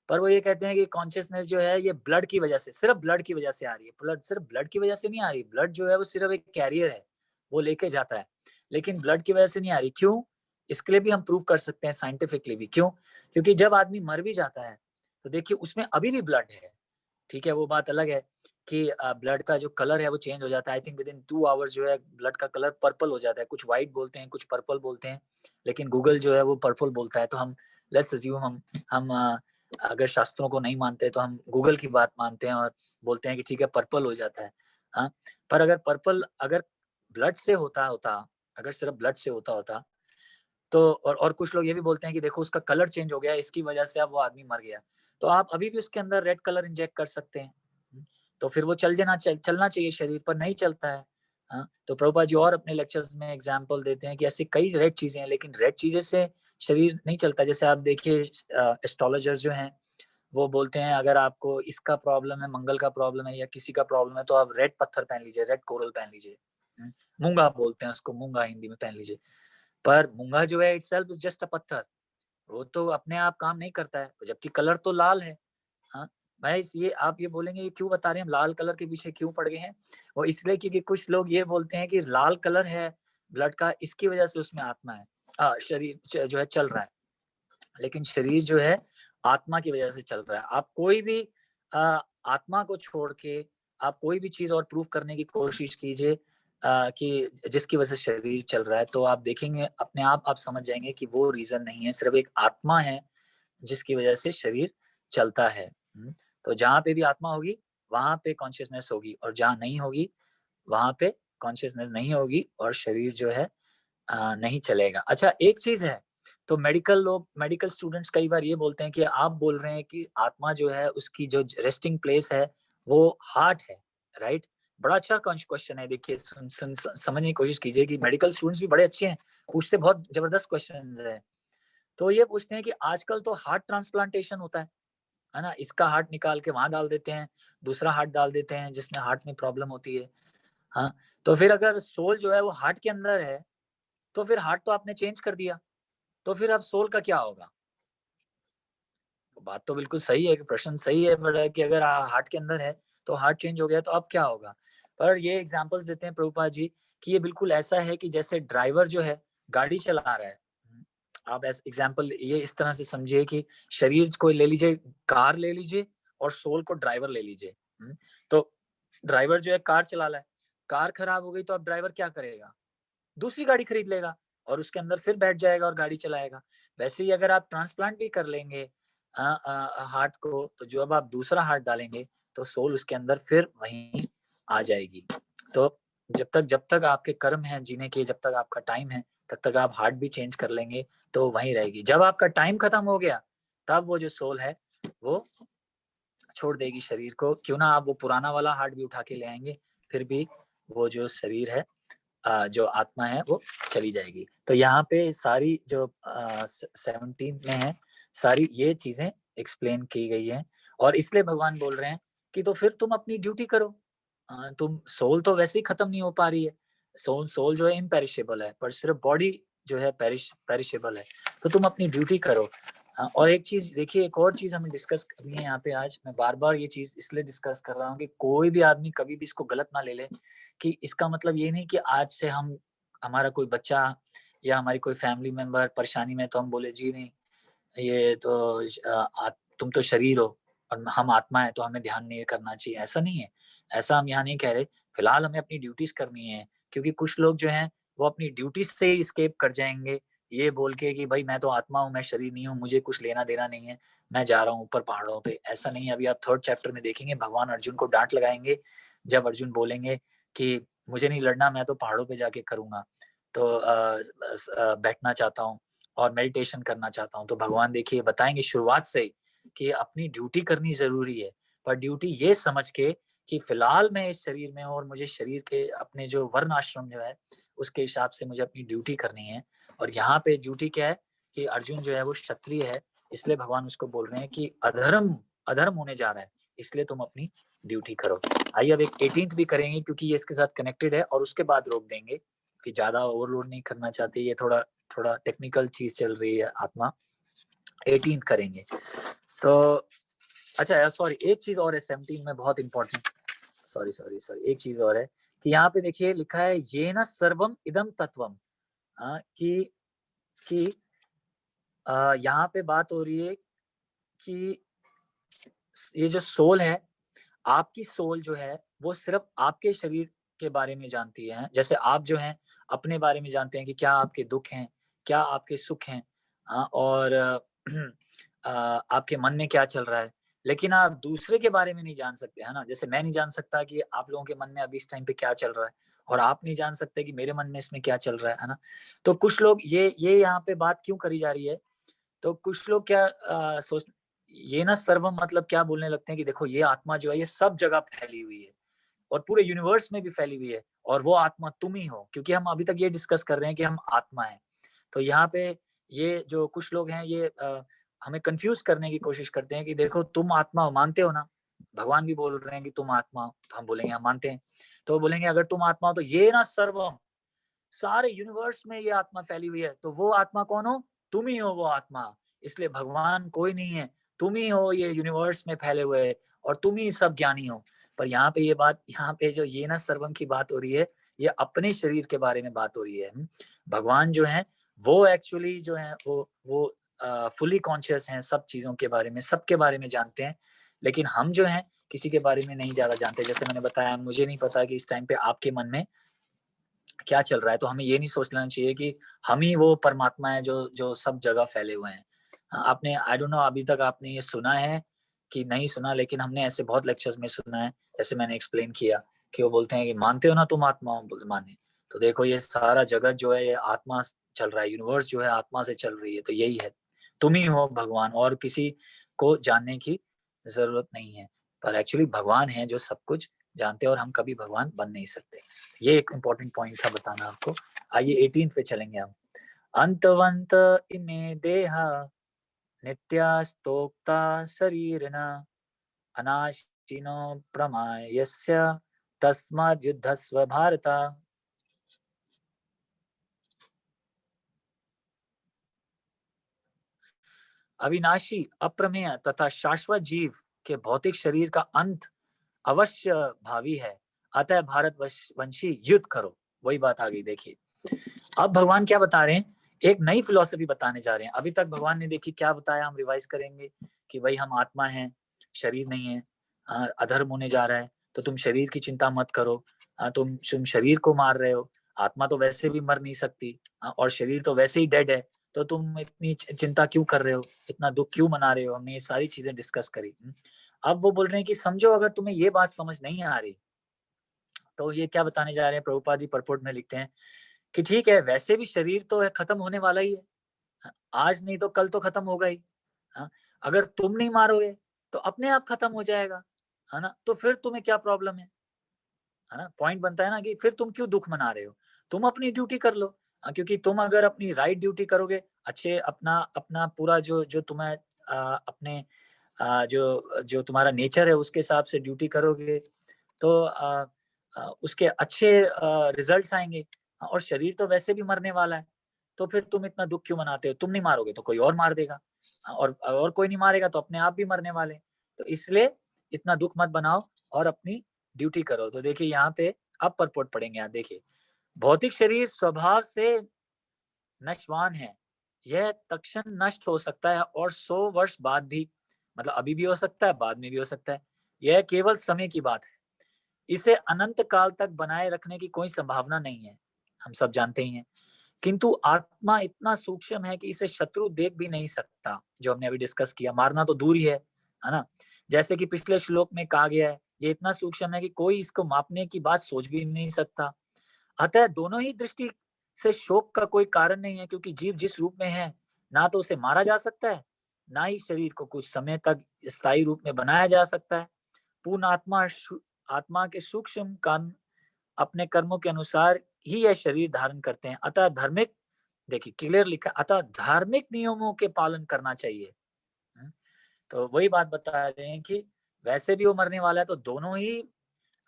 पर वो ये कहते हैं कि कॉन्शियसनेस जो है ये ब्लड की वजह से, सिर्फ ब्लड की वजह से आ रही है। ब्लड सिर्फ ब्लड की वजह से नहीं आ रही, ब्लड जो है वो सिर्फ एक कैरियर है, वो लेके जाता है, लेकिन ब्लड की वजह से नहीं आ रही। क्यों? इसके लिए भी हम प्रूव कर सकते हैं साइंटिफिकली भी। क्यों? क्योंकि जब आदमी मर भी जाता है तो देखिए उसमें अभी भी ब्लड है, ठीक है, वो बात अलग है कि ब्लड का जो कलर है वो चेंज हो जाता है। I think with in 2 hours जो है ब्लड का कलर पर्पल हो जाता है, कुछ व्हाइट बोलते हैं, कुछ पर्पल बोलते हैं, लेकिन गूगल जो है वो पर्पल बोलता है। तो हम लेट्स अज्यूम हम अगर शास्त्रों को नहीं मानते तो हम गूगल की बात मानते हैं और बोलते हैं कि ठीक है पर्पल हो जाता है। हाँ, पर अगर पर्पल अगर ब्लड से होता अगर सिर्फ ब्लड से होता तो और कुछ लोग ये भी बोलते हैं कि देखो उसका कलर चेंज हो गया, इसकी वजह से अब वो आदमी मर गया, तो आप अभी भी उसके अंदर रेड कलर इंजेक्ट कर सकते हैं, तो फिर वो चलना चाहिए शरीर पर, नहीं चलता है। हाँ, तो प्रभुपाद जी और अपने लेक्चर्स में एग्जांपल देते हैं कि ऐसी कई रेड चीजें हैं, लेकिन रेड चीजें से शरीर नहीं चलता। जैसे आप देखिए एस्ट्रोलॉजर्स जो हैं वो बोलते हैं अगर आपको इसका प्रॉब्लम है, मंगल का प्रॉब्लम है या किसी का प्रॉब्लम है, तो आप रेड पत्थर पहन लीजिए, रेड कोरल पहन लीजिए, मूंगा बोलते हैं उसको, मूंगा हिंदी में पहन लीजिए। पर मूंगा जो है इटसेल्फ इज जस्ट अ पत्थर, वो तो अपने आप काम नहीं करता है, जबकि कलर तो लाल है। हाँ, मैं ये आप ये बोलेंगे ये क्यों बता रहे हैं, हम लाल कलर के पीछे क्यों पड़ गए हैं? वो इसलिए क्योंकि कुछ लोग ये बोलते हैं कि लाल कलर है ब्लड का, इसकी वजह से उसमें आत्मा है, शरीर जो है चल रहा है, लेकिन शरीर जो है आत्मा की वजह से चल रहा है। आप कोई भी आत्मा को छोड़ के आप कोई भी चीज और प्रूव करने की कोशिश कीजिए कि जिसकी वजह से शरीर चल रहा है, तो आप देखेंगे अपने आप समझ जाएंगे कि वो रीजन नहीं है, सिर्फ एक आत्मा है जिसकी वजह से शरीर चलता है। तो जहां पे भी आत्मा होगी वहां पे कॉन्शियसनेस होगी, और जहां नहीं होगी वहां पे कॉन्शियसनेस नहीं होगी और शरीर जो है नहीं चलेगा। अच्छा, एक चीज है, तो मेडिकल स्टूडेंट्स कई बार ये बोलते हैं कि आप बोल रहे हैं कि आत्मा जो है उसकी जो रेस्टिंग प्लेस है वो हार्ट है, राइट? बड़ा अच्छा क्वेश्चन है। देखिए समझने की कोशिश कीजिए कि मेडिकल स्टूडेंट्स भी बड़े अच्छे हैं, पूछते बहुत जबरदस्त क्वेश्चन है। तो ये पूछते हैं कि आजकल तो हार्ट ट्रांसप्लांटेशन होता है ना, इसका हार्ट निकाल के वहां डाल देते हैं, दूसरा हार्ट डाल देते हैं जिसमें हार्ट में प्रॉब्लम होती है। हाँ, तो फिर अगर सोल जो है वो हार्ट के अंदर है तो फिर हार्ट तो आपने चेंज कर दिया, तो फिर अब सोल का क्या होगा? बात तो बिल्कुल सही है, कि प्रश्न सही है, बड़ा कि अगर हार्ट के अंदर है तो हार्ट चेंज हो गया तो अब क्या होगा? पर ये एग्जांपल्स देते हैं प्रभुपाद जी कि ये बिल्कुल ऐसा है कि जैसे ड्राइवर जो है गाड़ी चला रहा है, आप ऐसे एग्जांपल ये इस तरह से समझिए कि शरीर को ले लीजिए, कार ले लीजिए और सोल को ड्राइवर ले लीजिए। तो ड्राइवर जो है कार चला रहा है, कार खराब हो गई तो अब ड्राइवर क्या करेगा? दूसरी गाड़ी खरीद लेगा और उसके अंदर फिर बैठ जाएगा और गाड़ी चलाएगा। वैसे ही अगर आप ट्रांसप्लांट भी कर लेंगे हार्ट को, तो जो अब आप दूसरा हार्ट डालेंगे तो सोल उसके अंदर फिर वहीं आ जाएगी। तो जब तक आपके कर्म हैं जीने के, जब तक आपका टाइम है, तब तक आप हार्ट भी चेंज कर लेंगे तो वहीं रहेगी। जब आपका टाइम खत्म हो गया तब वो जो सोल है वो छोड़ देगी शरीर को। क्यों ना आप वो पुराना वाला हार्ट भी उठा के ले आएंगे, फिर भी वो जो शरीर है, जो आत्मा है वो चली जाएगी। तो यहाँ पे सारी जो 17 में है, सारी ये चीजें एक्सप्लेन की गई है, और इसलिए भगवान बोल रहे हैं कि तो फिर तुम अपनी ड्यूटी करो। तुम सोल तो वैसे ही खत्म नहीं हो पा रही है, सोल जो है इम्पेरिशेबल है, पर सिर्फ बॉडी जो है पेरिशेबल है, तो तुम अपनी ड्यूटी करो। और एक चीज देखिए, एक और चीज हमें डिस्कस करनी है यहाँ पे आज। मैं बार बार ये चीज इसलिए डिस्कस कर रहा हूँ कि कोई भी आदमी कभी भी इसको गलत ना ले ले, कि इसका मतलब ये नहीं कि आज से हमारा कोई बच्चा या हमारी कोई फैमिली मेंबर परेशानी में तो हम बोले जी नहीं, ये तो तुम तो शरीर हो और हम आत्मा है तो हमें ध्यान नहीं करना चाहिए। ऐसा नहीं है, ऐसा हम यहाँ नहीं कह रहे। फिलहाल हमें अपनी ड्यूटीज करनी है, क्योंकि कुछ लोग जो हैं वो अपनी ड्यूटीज से ही स्केप कर जाएंगे, ये बोल के कि भाई मैं तो आत्मा हूँ, मैं शरीर नहीं हूँ, मुझे कुछ लेना देना नहीं है, मैं जा रहा हूँ ऊपर पहाड़ों पे। ऐसा नहीं है। अभी आप 3rd चैप्टर में देखेंगे भगवान अर्जुन को डांट लगाएंगे जब अर्जुन बोलेंगे कि मुझे नहीं लड़ना, मैं तो पहाड़ों पे जाके करूंगा, तो बैठना चाहता हूँ और मेडिटेशन करना चाहता हूँ। तो भगवान देखिए बताएंगे शुरुआत से ही कि अपनी ड्यूटी करनी जरूरी है, पर ड्यूटी ये समझ के कि फिलहाल मैं इस शरीर में हूँ और मुझे शरीर के अपने जो वर्ण आश्रम जो है उसके हिसाब से मुझे अपनी ड्यूटी करनी है। और यहाँ पे ड्यूटी क्या है कि अर्जुन जो है वो क्षत्रिय है, इसलिए भगवान उसको बोल रहे हैं कि अधर्म होने जा रहा है, इसलिए तुम अपनी ड्यूटी करो। आइए अब एक 18th भी करेंगे क्योंकि ये इसके साथ कनेक्टेड है, और उसके बाद रोक देंगे कि ज्यादा ओवरलोड नहीं करना चाहते, ये थोड़ा टेक्निकल चीज चल रही है आत्मा। 18th करेंगे। तो अच्छा सॉरी, एक चीज और है 17 में बहुत इंपॉर्टेंट, सॉरी एक चीज और है कि यहाँ पे देखिए लिखा है ये न सर्वम इदम तत्वम, कि कि यहाँ पे बात हो रही है कि ये जो सोल है, आपकी सोल जो है वो सिर्फ आपके शरीर के बारे में जानती है। जैसे आप जो हैं अपने बारे में जानते हैं कि क्या आपके दुख हैं, क्या आपके सुख हैं, और आपके मन में क्या चल रहा है। लेकिन आप दूसरे के बारे में नहीं जान सकते, है ना। जैसे मैं नहीं जान सकता कि आप लोगों के मन में अभी इस टाइम पे क्या चल रहा है, और आप नहीं जान सकते कि मेरे मन में इसमें क्या चल रहा है ना। तो कुछ लोग ये यहाँ पे बात क्यों करी जा रही है, तो कुछ लोग क्या सोच ये ना सर्वम मतलब क्या बोलने लगते हैं कि देखो ये आत्मा जो है ये सब जगह फैली हुई है और पूरे यूनिवर्स में भी फैली हुई है, और वो आत्मा तुम ही हो, क्योंकि हम अभी तक ये डिस्कस कर रहे हैं कि हम आत्मा हैं। तो यहाँ पे ये जो कुछ लोग हैं ये हमें कंफ्यूज करने की कोशिश करते हैं कि देखो तुम आत्मा मानते हो ना, भगवान भी बोल रहे हैं कि तुम आत्मा हो, तो हम बोलेंगे हम मानते हैं। तो वो बोलेंगे अगर तुम आत्मा हो तो ये ना सर्वम, सारे यूनिवर्स में ये आत्मा फैली हुई है, तो वो आत्मा कौन हो, तुम ही हो वो आत्मा। इसलिए भगवान कोई नहीं है, तुम ही हो ये यूनिवर्स में फैले हुए, और तुम ही सब ज्ञानी हो। पर यहाँ पे ये बात, यहाँ पे जो ये ना सर्वम की बात हो रही है, ये अपने शरीर के बारे में बात हो रही है। भगवान जो है वो एक्चुअली जो है वो फुली कॉन्शियस हैं, सब चीजों के बारे में, सबके बारे में जानते हैं। लेकिन हम जो हैं किसी के बारे में नहीं ज्यादा जानते। जैसे मैंने बताया, मुझे नहीं पता कि इस टाइम पे आपके मन में क्या चल रहा है, तो हमें ये नहीं सोच लेना चाहिए कि हम ही वो परमात्मा है जो जो सब जगह फैले हुए हैं। आपने आई डोंट नो अभी तक आपने ये सुना है कि नहीं सुना, लेकिन हमने ऐसे बहुत लेक्चर्स में सुना है, जैसे मैंने एक्सप्लेन किया कि वो बोलते हैं कि मानते हो ना तुम आत्मा हो, बोलते माने। तो देखो ये सारा जगत जो है ये आत्मा चल रहा है, यूनिवर्स जो है आत्मा से चल रही है, तो यही है, तुम ही हो भगवान, और किसी को जानने की जरूरत नहीं है। पर एक्चुअली भगवान है जो सब कुछ जानते हैं, और हम कभी भगवान बन नहीं सकते। ये एक इम्पोर्टेंट पॉइंट था बताना आपको। आइए 18 पे चलेंगे हम। अंतवंत इमे देहा नित्यास्तोक्ता शरीरिणा अनाशिनो प्रमायस्य तस्माद् युद्धस्व भारत। अविनाशी, अप्रमेय तथा शाश्वत जीव के भौतिक शरीर का अंत अवश्य भावी है, अतः भारत वंशी युद्ध करो। वही बात आ गई। देखिए अब भगवान क्या बता रहे हैं, एक नई फिलॉसफी बताने जा रहे हैं। अभी तक भगवान ने देखिए क्या बताया, हम रिवाइज करेंगे कि भाई हम आत्मा हैं, शरीर नहीं है, अधर्म होने जा रहा है, तो तुम शरीर की चिंता मत करो। तुम शरीर को मार रहे हो, आत्मा तो वैसे भी मर नहीं सकती, और शरीर तो वैसे ही डेड है, तो तुम इतनी चिंता क्यों कर रहे हो, इतना दुख क्यों मना रहे हो। हमने ये सारी चीजें डिस्कस करी। अब वो बोल रहे हैं कि समझो अगर तुम्हें ये बात समझ नहीं आ रही, तो ये क्या बताने जा रहे हैं, प्रभुपाद जी परपोर्ट में लिखते हैं कि ठीक है, वैसे भी शरीर तो है, खत्म होने वाला ही है, आज नहीं तो कल तो खत्म होगा ही। अगर तुम नहीं मारोगे तो अपने आप खत्म हो जाएगा, है ना। तो फिर तुम्हें क्या प्रॉब्लम है ना। पॉइंट बनता है ना कि फिर तुम क्यों दुख मना रहे हो, तुम अपनी ड्यूटी कर लो। क्योंकि तुम अगर अपनी राइट ड्यूटी करोगे, अच्छे अपना अपना पूरा जो जो तुम्हें अपने जो जो तुम्हारा नेचर है उसके हिसाब से ड्यूटी करोगे, तो उसके अच्छे रिजल्ट्स आएंगे। और शरीर तो वैसे भी मरने वाला है, तो फिर तुम इतना दुख क्यों मनाते हो। तुम नहीं मारोगे तो कोई और मार देगा, और कोई नहीं मारेगा तो अपने आप भी मरने वाले। तो इसलिए इतना दुख मत बनाओ और अपनी ड्यूटी करो। तो देखिए यहाँ पे अब परपोर्ट पढ़ेंगे। यहाँ देखिए, भौतिक शरीर स्वभाव से नश्वान है, यह तत्क्षण नष्ट हो सकता है और 100 वर्ष बाद भी, मतलब अभी भी हो सकता है, बाद में भी हो सकता है। यह केवल समय की बात है, इसे अनंत काल तक बनाए रखने की कोई संभावना नहीं है, हम सब जानते ही हैं। किंतु आत्मा इतना सूक्ष्म है कि इसे शत्रु देख भी नहीं सकता, जो हमने अभी डिस्कस किया। मारना तो दूर ही है ना। जैसे कि पिछले श्लोक में कहा गया है, ये इतना सूक्ष्म है कि कोई इसको मापने की बात सोच भी नहीं सकता। अतः दोनों ही दृष्टि से शोक का कोई कारण नहीं है, क्योंकि जीव जिस रूप में है, ना तो उसे मारा जा सकता है, ना ही शरीर को कुछ समय तक स्थायी रूप में बनाया जा सकता है। पूर्ण आत्मा के सूक्ष्म कर्म अपने कर्मों के अनुसार ही यह शरीर धारण करते हैं। अतः धार्मिक, देखिए क्लियर लिखा, अतः धार्मिक नियमों के पालन करना चाहिए। तो वही बात बता रहे हैं कि वैसे भी वो मरने वाला है, तो दोनों ही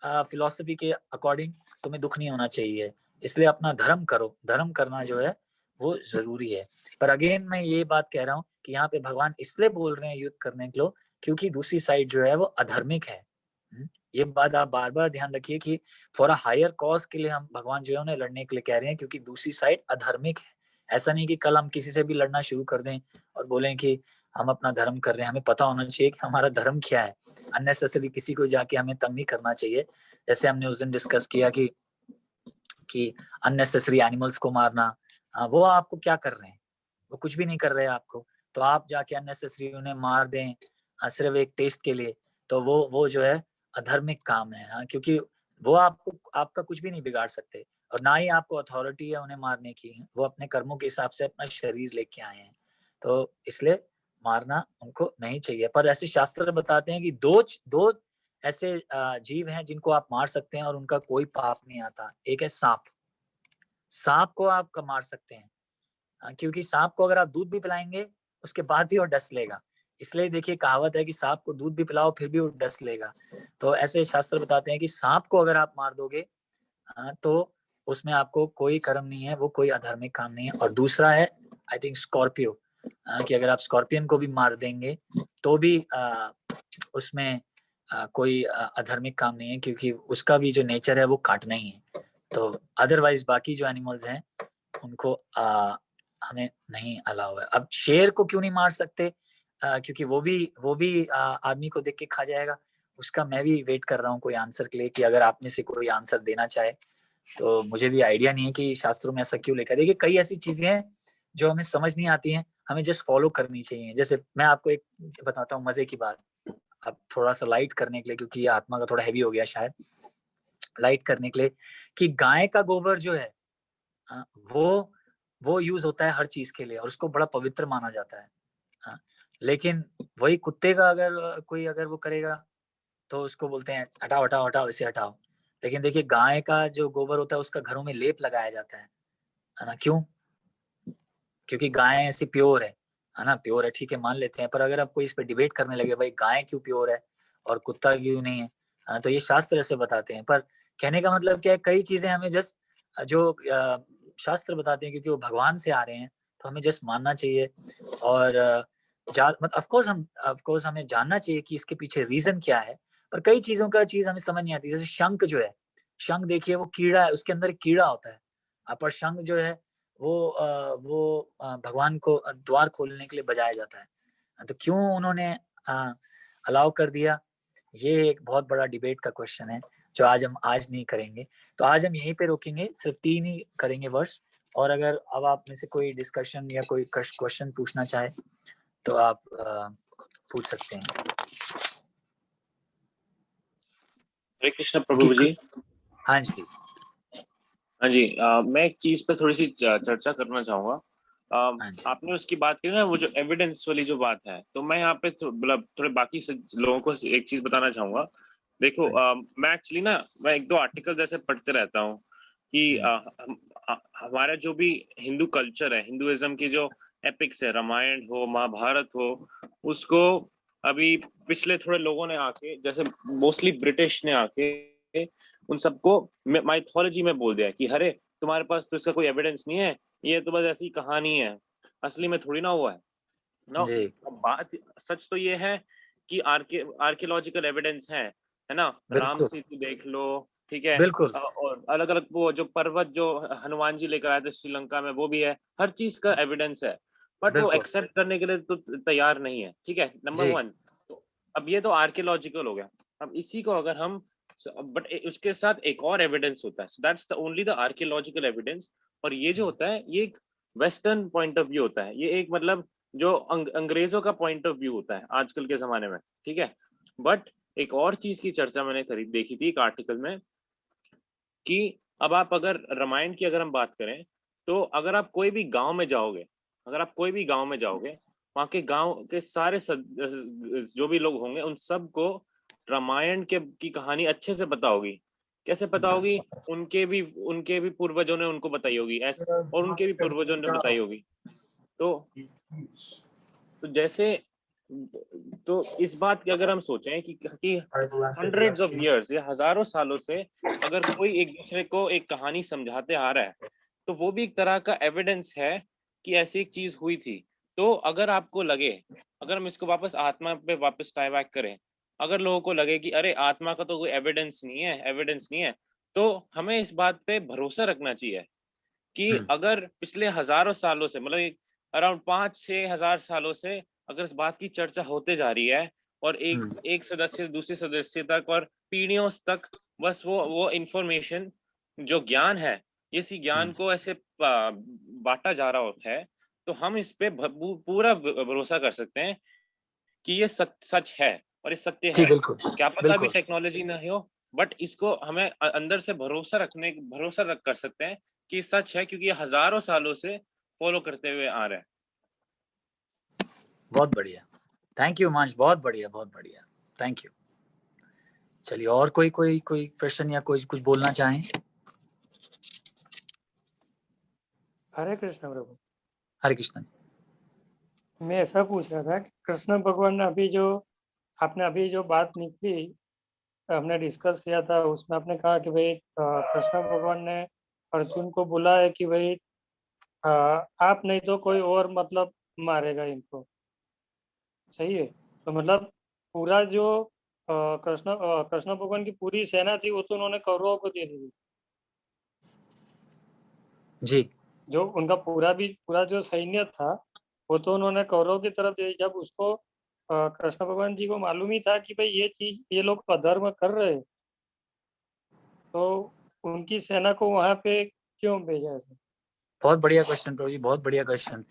फिलॉसफी के अकॉर्डिंग तुम्हें दुख नहीं होना चाहिए। इसलिए अपना धर्म करो, धर्म करना जो है वो जरूरी है। पर अगेन मैं ये बात कह रहा हूँ कि यहाँ पे भगवान इसलिए बोल रहे हैं युद्ध करने के लिए, क्योंकि दूसरी साइड जो है वो अधर्मिक है। ये बात आप बार बार ध्यान रखिए कि फॉर अ हायर कॉज के लिए हम भगवान जो है उन्हें लड़ने के लिए कह रहे हैं, क्योंकि दूसरी साइड अधर्मिक ऐसा नहीं कि कल हम किसी से भी लड़ना शुरू कर दें और बोलें कि हम अपना धर्म कर रहे हैं। हमें पता होना चाहिए कि हमारा धर्म क्या है। अननेसेसरी किसी को जाके हमें तंग नहीं करना चाहिए। जैसे हमने उस दिन डिस्कस किया कि अननेसेसरी एनिमल्स को मारना, वो आपको क्या कर रहे हैं? वो कुछ भी नहीं कर रहे हैं आपको, तो आप जाके अननेसेसरी उन्हें मार दें सिर्फ एक टेस्ट के लिए, तो वो जो है अधार्मिक काम है। क्योंकि वो आपका कुछ भी नहीं बिगाड़ सकते और ना ही आपको अथॉरिटी है उन्हें मारने की। वो अपने कर्मों के हिसाब से अपना शरीर लेके आए हैं, तो इसलिए मारना उनको नहीं चाहिए। पर ऐसे शास्त्र बताते हैं कि दो ऐसे जीव हैं जिनको आप मार सकते हैं और उनका कोई पाप नहीं आता। एक है सांप। सांप को आप मार सकते हैं, क्योंकि सांप को अगर आप दूध भी पिलाएंगे उसके बाद भी वो डस लेगा। इसलिए देखिए कहावत है कि सांप को दूध भी पिलाओ फिर भी वो डस लेगा। तो ऐसे शास्त्र बताते हैं कि सांप को अगर आप मार दोगे तो उसमें आपको कोई कर्म नहीं है, वो कोई अधार्मिक काम नहीं है। और दूसरा है आई थिंक स्कॉर्पियो, कि अगर आप स्कॉर्पियन को भी मार देंगे तो भी उसमें कोई अधार्मिक काम नहीं है, क्योंकि उसका भी जो नेचर है वो काटना ही है। तो अदरवाइज बाकी जो एनिमल्स हैं उनको हमें नहीं अलाउ है। अब शेर को क्यों नहीं मार सकते? क्योंकि वो भी आदमी को देख के खा जाएगा। उसका मैं भी वेट कर रहा हूँ कोई आंसर के लिए, कि अगर आप में से कोई आंसर देना चाहे। तो मुझे भी आइडिया नहीं है कि शास्त्रों में ऐसा क्यों लिखा है। देखिए कई ऐसी चीजें हैं जो हमें समझ नहीं आती हैं, हमें जस्ट फॉलो करनी चाहिए। जैसे मैं आपको एक बताता हूँ मजे की बात, अब थोड़ा सा लाइट करने के लिए, क्योंकि आत्मा का थोड़ा हैवी हो गया शायद, लाइट करने के लिए, कि गाय का गोबर जो है वो यूज होता है हर चीज के लिए और उसको बड़ा पवित्र माना जाता है। लेकिन वही कुत्ते का अगर वो करेगा तो उसको बोलते हैं हटाओ हटाओ हटाओ, इसे हटाओ। लेकिन देखिए गाय का जो गोबर होता है उसका घरों में लेप लगाया जाता है ना? क्यों? क्योंकि गाय ऐसी प्योर है ना? प्योर है, ठीक है, मान लेते हैं। पर अगर आप कोई इस पे डिबेट करने लगे भाई गाय क्यों प्योर है और कुत्ता क्यों नहीं है, तो ये शास्त्र ऐसे बताते हैं। पर कहने का मतलब क्या है, कई चीजें हमें जस्ट जो शास्त्र बताते हैं क्योंकि वो भगवान से आ रहे हैं तो हमें जस्ट मानना चाहिए। और ऑफ कोर्स हमें जानना चाहिए कि इसके पीछे रीजन क्या है। पर कई चीजों का चीज हमें समझ नहीं आती। जैसे शंख जो है, शंख देखिए वो कीड़ा है, उसके अंदर एक कीड़ा होता है। पर शंख जो है वो भगवान को द्वार खोलने के लिए बजाया जाता है। तो क्यों उन्होंने अलाउ कर दिया, ये एक बहुत बड़ा डिबेट का क्वेश्चन है जो हम आज नहीं करेंगे। तो आज हम यहीं पे रोकेंगे, सिर्फ 3 ही करेंगे वर्ष। और अगर अब आप में से कोई डिस्कशन या कोई क्वेश्चन पूछना चाहे तो आप पूछ सकते हैं। हरे कृष्ण प्रभु जी। हाँ जी, हाँ जी, मैं एक चीज पे थोड़ी सी चर्चा करना चाहूंगा। हाँ जी, आपने उसकी बात की ना, वो जो एविडेंस वाली जो बात है, तो मैं यहाँ पे मतलब थोड़े बाकी लोगों को एक चीज बताना चाहूंगा। देखो, मैं एक्चुअली ना मैं 1-2 आर्टिकल जैसे पढ़ते रहता हूँ कि हमारा जो भी हिंदू कल्चर है, हिंदुइज्म की जो एपिक्स है, रामायण हो महाभारत हो, उसको अभी पिछले थोड़े लोगों ने आके, जैसे मोस्टली ब्रिटिश ने आके उन सबको माइथोलॉजी में बोल दिया कि अरे तुम्हारे पास तो इसका कोई एविडेंस नहीं है, ये तो बस ऐसी कहानी है, असली में थोड़ी ना हुआ है ना। जी, बात सच तो ये है कि आर्कियोलॉजिकल एविडेंस है ना। राम बिल्कुल, सेतु देख लो, ठीक है, बिल्कुल, और अलग अलग वो जो पर्वत जो हनुमान जी लेकर आए थे श्रीलंका में, वो भी है, हर चीज का एविडेंस है। बट वो बिल्कुल, एक्सेप्ट करने के लिए तो तैयार नहीं है, ठीक है, नंबर जी, 1। तो अब ये तो आर्कियोलॉजिकल हो गया। अब इसी को अगर हम बट उसके साथ एक और एविडेंस होता है, so that's the only the archaeological evidence. और ये जो होता है ये एक वेस्टर्न पॉइंट ऑफ व्यू होता है, ये एक मतलब जो अंग्रेजों का पॉइंट ऑफ व्यू होता है आजकल के जमाने में, ठीक है। बट एक और चीज की चर्चा मैंने देखी थी एक आर्टिकल में, कि अब आप अगर रामायण की अगर हम बात करें, तो अगर आप कोई भी गांव में जाओगे, वहां के गांव के सारे जो भी लोग होंगे उन सबको रामायण की कहानी अच्छे से पता होगी। कैसे पता होगी? उनके भी पूर्वजों ने उनको बताई होगी, और उनके भी पूर्वजों ने बताई होगी। तो जैसे, तो इस बात की अगर हम सोचें कि हंड्रेड्स ऑफ इयर्स या हजारों सालों से अगर कोई एक दूसरे को एक कहानी समझाते आ रहा है, तो वो भी एक तरह का एविडेंस है कि ऐसी एक चीज हुई थी। तो अगर आपको लगे, अगर हम इसको वापस आत्मा पे वापस टाई बैक करें, अगर लोगों को लगे कि अरे आत्मा का तो कोई एविडेंस नहीं है, तो हमें इस बात पे भरोसा रखना चाहिए कि अगर पिछले हजारों सालों से मतलब अराउंड 5-6 हजार सालों से अगर इस बात की चर्चा होते जा रही है और एक सदस्य दूसरे सदस्य तक और पीढ़ियों तक बस वो इंफॉर्मेशन जो ज्ञान है इसी ज्ञान को ऐसे बांटा जा रहा है, तो हम इस पे पूरा भरोसा कर सकते हैं कि ये सच है और ये सत्य जी है। बिल्कुल क्या पता बिल्कुल अभी टेक्नोलॉजी ना हो, बट इसको हमें अंदर से भरोसा रख कर सकते हैं कि ये सच है, क्योंकि ये हजारों सालों से फॉलो करते हुए आ रहे हैं। बहुत बढ़िया, थैंक यू मांश, बहुत बढ़िया थैंक यू। चलिए और कोई प्रश्न या कोई कुछ बोलना चाहें? हरे कृष्ण प्रभु। हरे कृष्ण। मैं ऐसा पूछ रहा था कि कृष्ण भगवान ने आपने अभी जो बात निकली, हमने डिस्कस किया था, उसमें आपने कहा कि भाई कृष्ण भगवान ने अर्जुन को बोला है कि भाई आप नहीं तो कोई और मतलब मारेगा इनको, सही है? तो मतलब पूरा जो कृष्ण भगवान की पूरी सेना थी वो तो उन्होंने कौरवों को दे दी। जी, जो उनका पूरा जो सैन्य था वो तो उन्होंने कौरवों की तरफ दे। जब उसको कृष्ण भगवान जी को मालूम ही था कि भाई ये लोग अधर्म कर रहे हैं, तो उनकी सेना को वहां पे क्यों भेजा ऐसे? बहुत बढ़िया क्वेश्चन प्रभु जी, बहुत बढ़िया क्वेश्चन।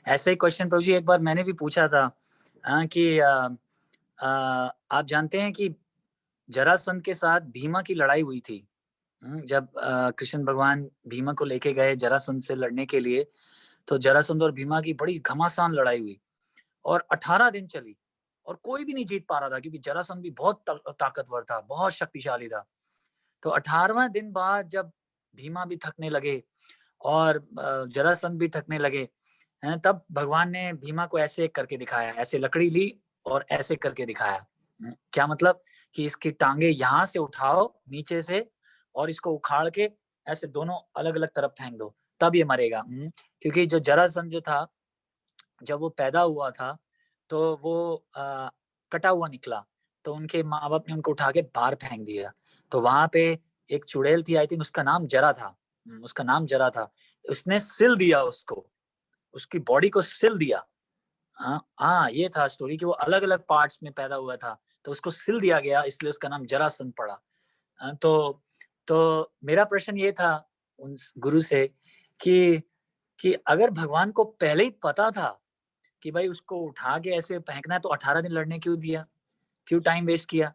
ऐसे ही क्वेश्चन प्रभु जी एक बार मैंने भी पूछा था कि आप जानते हैं कि जरासंध के साथ भीमा की लड़ाई हुई थी। जब कृष्ण भगवान भीमा को लेके गए जरासंध से लड़ने के लिए, तो जरासंध और भीमा की बड़ी घमासान लड़ाई हुई और 18 दिन चली और कोई भी नहीं जीत पा रहा था, क्योंकि जरासंध भी बहुत ताकतवर था, बहुत शक्तिशाली था। तो 18वां दिन बाद जब भीमा भी थकने लगे और जरासंध भी थकने लगे, तब भगवान ने भीमा को ऐसे करके दिखाया, ऐसे लकड़ी ली और ऐसे करके दिखाया। क्या मतलब कि इसकी टांगे यहाँ से उठाओ नीचे से और इसको उखाड़ के ऐसे दोनों अलग अलग तरफ फेंक दो, तब ये मरेगा। क्योंकि जो जरासंध जो था, जब वो पैदा हुआ था तो वो कटा हुआ निकला, तो उनके माँ बाप ने उनको उठा के बाहर फेंक दिया। तो वहां पे एक चुड़ैल थी, आई थिंक उसका नाम जरा था। उसने सिल दिया उसको, उसकी बॉडी को सिल दिया। हाँ, ये था स्टोरी कि वो अलग अलग पार्ट्स में पैदा हुआ था, तो उसको सिल दिया गया, इसलिए उसका नाम जरासंध पड़ा। तो मेरा प्रश्न ये था उन गुरु से कि अगर भगवान को पहले ही पता था कि भाई उसको उठा के ऐसे फेंकना है, तो 18 दिन लड़ने क्यों दिया, क्यों टाइम वेस्ट किया,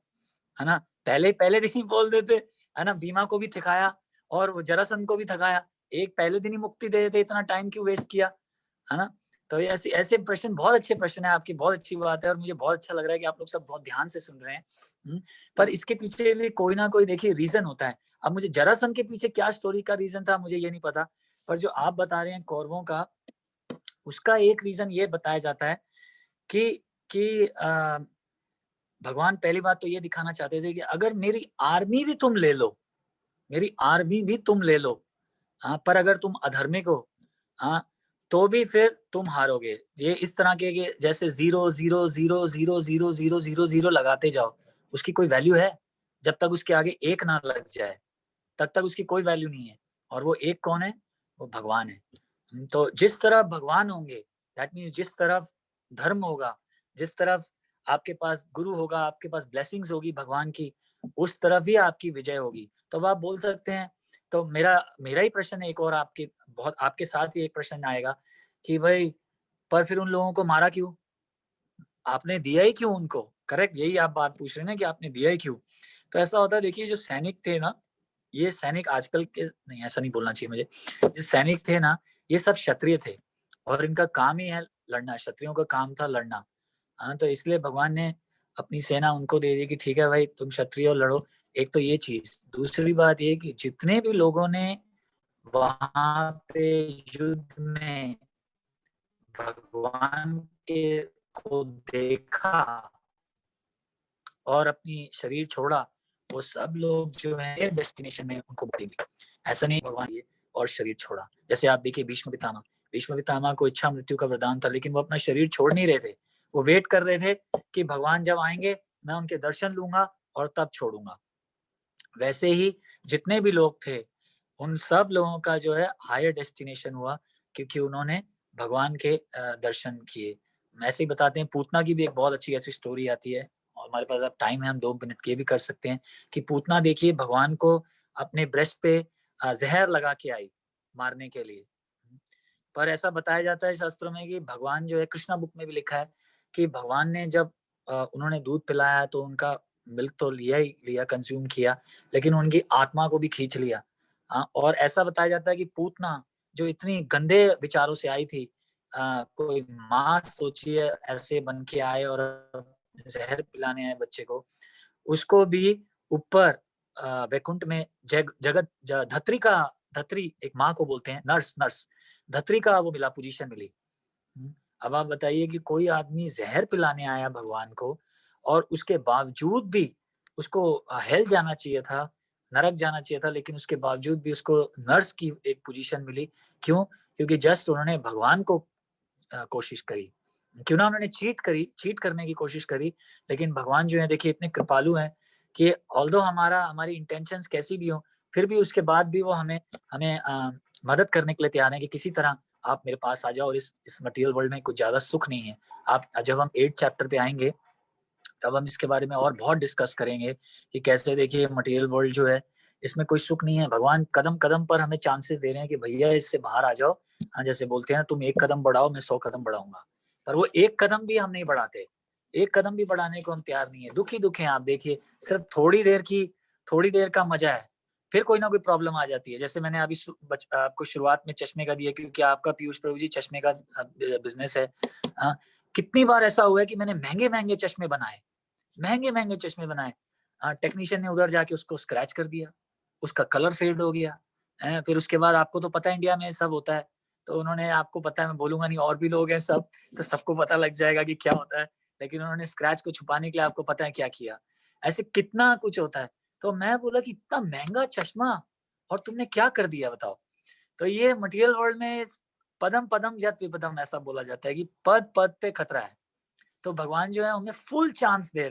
है ना? पहले दिन ही बोल देते, है ना? भीमा को भी थकाया और वो जरासंध को भी थकाया, एक पहले दिन ही मुक्ति दे देते, इतना टाइम क्यों वेस्ट किया, है ना? तो ये ऐसे प्रश्न, बहुत अच्छे प्रश्न है आपकी, बहुत अच्छी बात है और मुझे बहुत अच्छा लग रहा है कि आप लोग सब बहुत ध्यान से सुन रहे हैं। पर इसके पीछे भी कोई ना कोई देखिए रीजन होता है। अब मुझे जरासंध के पीछे क्या स्टोरी का रीजन था मुझे ये नहीं पता, पर जो आप बता रहे हैं कौरवों का, उसका एक रीजन ये बताया जाता है कि भगवान पहली बात तो ये दिखाना चाहते थे कि अगर मेरी आर्मी भी तुम ले लो, पर अगर तुम अधर्मिक हो, तो भी फिर तुम हारोगे। ये इस तरह के जैसे 0 लगाते जाओ, उसकी कोई वैल्यू है? जब तक उसके आगे एक ना लग जाए तब तक उसकी कोई वैल्यू नहीं है। और वो एक कौन है? वो भगवान है। तो जिस तरफ भगवान होंगे, दैट मीन्स जिस तरफ धर्म होगा, जिस तरफ आपके पास गुरु होगा, आपके पास ब्लेसिंग्स होगी भगवान की, उस तरफ ही आपकी विजय होगी। तो आप बोल सकते हैं, तो मेरा ही प्रश्न है एक और आपके साथ ही एक प्रश्न आएगा कि भाई पर फिर उन लोगों को मारा क्यों? आपने दिया ही क्यों उनको? करेक्ट, यही आप बात पूछ रहे हैं ना कि आपने दिया ही क्यों? तो ऐसा होता है, देखिए जो सैनिक थे ना, ये सैनिक आजकल के नहीं, ऐसा नहीं बोलना चाहिए मुझे, ये सैनिक थे ना, ये सब क्षत्रिय थे और इनका काम ही है लड़ना, क्षत्रियों का काम था लड़ना। तो इसलिए भगवान ने अपनी सेना उनको दे दी कि ठीक है भाई तुम क्षत्रिय लड़ो। एक तो ये चीज, दूसरी बात ये कि जितने भी लोगों ने वहां पे युद्ध में भगवान के को देखा और अपनी शरीर छोड़ा, वो सब लोग जो है डेस्टिनेशन में उनको मुक्ति मिली। ऐसा नहीं भगवान ये और शरीर छोड़ा। जैसे आप देखिए भीष्म पितामह को इच्छा मृत्यु का वरदान था, लेकिन वो अपना शरीर छोड़ नहीं रहे थे। वो वेट कर रहे थे कि भगवान जब आएंगे मैं उनके दर्शन लूंगा और तब छोड़ूंगा। वैसे ही जितने भी लोग थे, उन सब लोगों का जो है हायर डेस्टिनेशन हुआ, क्योंकि उन्होंने भगवान के दर्शन किए। ऐसे ही बताते हैं, पूतना की भी एक बहुत अच्छी ऐसी स्टोरी आती है, और हमारे पास अब टाइम है, हम 2 मिनट के भी कर सकते हैं, कि पूतना देखिए भगवान को अपने ब्रेस्ट पे जहर लगा के आई मारने के लिए। पर ऐसा बताया जाता है शास्त्रों में कि भगवान जो है, कृष्णा बुक में भी लिखा है कि भगवान ने जब उन्होंने दूध पिलाया तो उनका मिल्क तो लिया ही लिया, कंज्यूम किया, लेकिन उनकी आत्मा को भी खींच लिया। और ऐसा बताया जाता है कि पूतना जो इतनी गंदे विचारों से आई थी, कोई माँ सोचिए ऐसे बन के आए और जहर पिलाने आए बच्चे को, उसको भी ऊपर वैकुंठ में धत्री एक माँ को बोलते हैं, नर्स धत्री का वो मिला, पोजीशन मिली। अब आप बताइए कि कोई आदमी जहर पिलाने आया भगवान को, और उसके बावजूद भी उसको हेल जाना चाहिए था, नरक जाना चाहिए था, लेकिन उसके बावजूद भी उसको नर्स की एक पोजीशन मिली। क्यों? क्योंकि जस्ट उन्होंने भगवान को कोशिश करी। क्यों ना उन्होंने चीट करने की कोशिश करी, लेकिन भगवान जो है देखिए इतने कृपालु हैं कि ऑल्दो हमारी इंटेंशंस कैसी भी हो, फिर भी उसके बाद भी वो हमें मदद करने के लिए तैयार है कि किसी तरह आप मेरे पास आ जाओ, और इस मटेरियल वर्ल्ड में कुछ ज्यादा सुख नहीं है। आप जब हम 8 चैप्टर पे आएंगे तब हम इसके बारे में और बहुत डिस्कस करेंगे कि कैसे देखिए मटेरियल वर्ल्ड जो है इसमें कोई सुख नहीं है। भगवान कदम कदम पर हमें चांसेस दे रहे हैं कि भैया इससे बाहर आ जाओ। जैसे बोलते हैं ना, तुम 1 कदम बढ़ाओ, मैं 100 कदम बढ़ाऊंगा, पर वो 1 कदम भी हम नहीं बढ़ाते, 1 कदम भी बढ़ाने को हम तैयार नहीं है। दुखी हैं आप देखिए, सिर्फ थोड़ी देर का मजा है, फिर कोई ना कोई प्रॉब्लम आ जाती है। जैसे मैंने अभी आपको शुरुआत में चश्मे का दिया, क्योंकि आपका पीयूष प्रभु जी चश्मे का बिजनेस है। कितनी बार ऐसा हुआ है कि मैंने महंगे चश्मे बनाए, टेक्नीशियन ने उधर जाके उसको स्क्रैच कर दिया, उसका कलर फेड हो गया। फिर उसके बाद आपको तो पता है इंडिया में सब होता है, तो उन्होंने, आपको पता है, मैं बोलूंगा नहीं, और भी लोग हैं सब, तो सबको पता लग जाएगा कि क्या होता है, लेकिन उन्होंने स्क्रैच को छुपाने के लिए आपको पता है क्या किया। ऐसे कितना कुछ होता है। तो मैं बोला कि इतना महंगा चश्मा और तुमने क्या कर दिया बताओ। तो ये मटेरियल वर्ल्ड में पदम पदम यत विपदम ऐसा बोला जाता है कि पद पद पे खतरा है। तो भगवान जो है हमें फुल चांस दे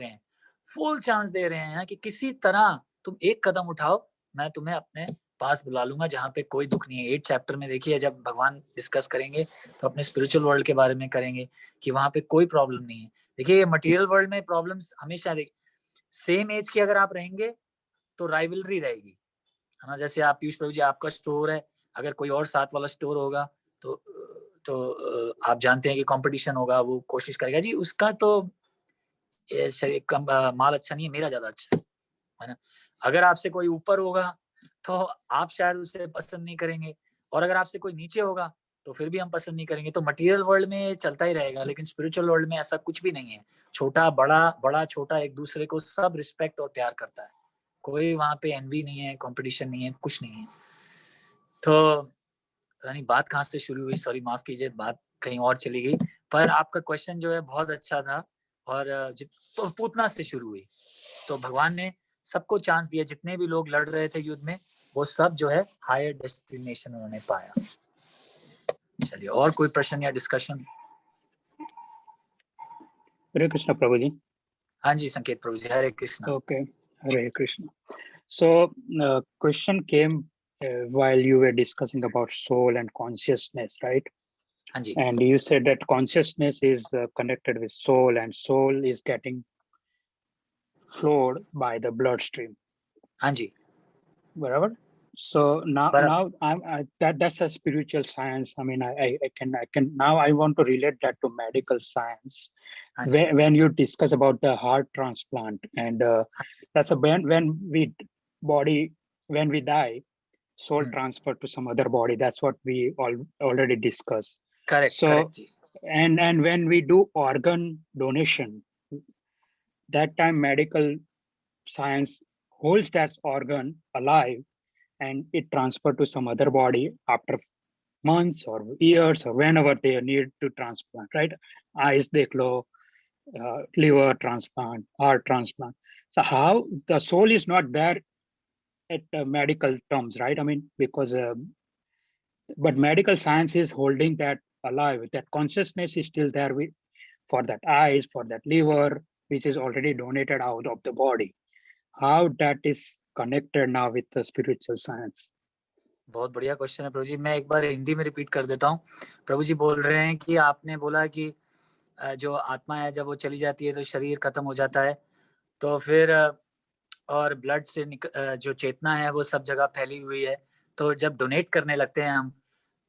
रहे हैं कि किसी तरह तुम 1 कदम उठाओ, मैं तुम्हें अपने पास बुला लूंगा जहाँ पे कोई दुख नहीं है। 8 चैप्टर में देखिए, जब भगवान डिस्कस करेंगे तो अपने स्पिरिचुअल वर्ल्ड के बारे में करेंगे कि वहां पे कोई प्रॉब्लम नहीं है। देखिए, ये मटेरियल वर्ल्ड में प्रॉब्लम्स हमेशा सेम एज के अगर आप रहेंगे तो राइवलरी रहेगी, है ना। जैसे आप पीयूष प्रभु जी, आपका स्टोर है, अगर कोई और साथ वाला स्टोर होगा तो आप जानते हैं कि कंपटीशन होगा, वो कोशिश करेगा जी उसका तो माल अच्छा नहीं है, मेरा ज्यादा अच्छा है ना। अगर आपसे कोई ऊपर होगा तो आप शायद उसे पसंद नहीं करेंगे, और अगर आपसे कोई नीचे होगा तो फिर भी हम पसंद नहीं करेंगे। तो मटेरियल वर्ल्ड में चलता ही रहेगा, लेकिन स्पिरिचुअल वर्ल्ड में ऐसा कुछ भी नहीं है। छोटा बड़ा छोटा एक दूसरे को सब रिस्पेक्ट और प्यार करता है। कोई वहां पे एनवी नहीं है, कंपटीशन नहीं है, कुछ नहीं है। तो पता नहीं बात कहाँ से शुरू हुई, सॉरी माफ कीजिए, बात कहीं और चली गई। पर आपका क्वेश्चन जो है बहुत अच्छा था, और तो पूतना से शुरू हुई। तो भगवान ने सबको चांस दिया, जितने भी लोग लड़ रहे थे युद्ध में, वो सब जो है हायर डेस्टिनेशन उन्होंने पाया। चलिए, और कोई प्रश्न या डिस्कशन? हरे कृष्ण प्रभु जी। हाँ जी संकेत प्रभु जी, हरे Krishna. Okay, Hare Krishna. So question came while you were discussing about soul and consciousness, right? हाँ जी, And you said that consciousness is connected with soul, and soul is getting flowed by the bloodstream. हाँ जी, Wherever. So बराबर। that's a spiritual science. I mean, I can now I want to relate that to medical science. हाँ जी, When you discuss about the heart transplant, and that's when we die, soul transfer to some other body. That's what we already discussed. Correct So correct जी, and when we do organ donation, that time medical science holds that organ alive, and it transferred to some other body after months or years or whenever they need to transplant, right? Eyes deklo, liver transplant, heart transplant. So how the soul is not there at medical terms, right? I mean, because but medical science is holding that alive. That consciousness is still there for that eyes, for that liver, which is already donated out of the body. How that is connected now with the spiritual science? बहुत बढ़िया question है प्रभु जी। मैं एक बार हिंदी में repeat कर देता हूँ। प्रभु जी बोल रहे हैं कि आपने बोला कि जो आत्मा है जब वो चली जाती है तो शरीर खत्म हो जाता है, तो फिर और ब्लड से जो चेतना है वो सब जगह फैली हुई है। तो जब डोनेट करने लगते हैं हम,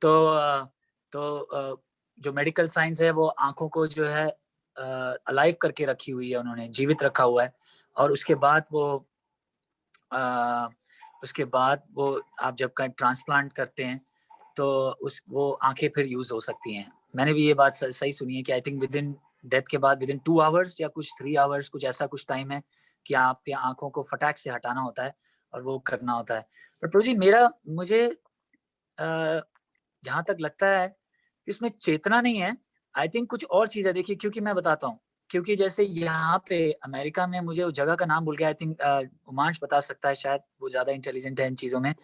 तो जो मेडिकल साइंस है वो आंखों को जो है अलाइव करके रखी हुई है, उन्होंने जीवित रखा हुआ है। और उसके बाद वो आप जब कहीं ट्रांसप्लांट करते हैं तो वो आंखें फिर यूज हो सकती हैं। मैंने भी ये बात सही सुनी है कि I think with in death के बाद विद इन 2 आवर्स या कुछ 3 आवर्स, कुछ ऐसा कुछ टाइम है कि आपके आंखों को फटाक से हटाना होता है और वो करना होता है। पर प्रभु जी मुझे जहां तक लगता है इसमें चेतना नहीं है, आई थिंक कुछ और चीज है। देखिए, क्योंकि मैं बताता हूँ, क्योंकि जैसे यहाँ पे अमेरिका में, मुझे उस जगह का नाम भूल गया, आई थिंक उमांश बता सकता है, शायद वो ज्यादा इंटेलिजेंट है इन चीजों में।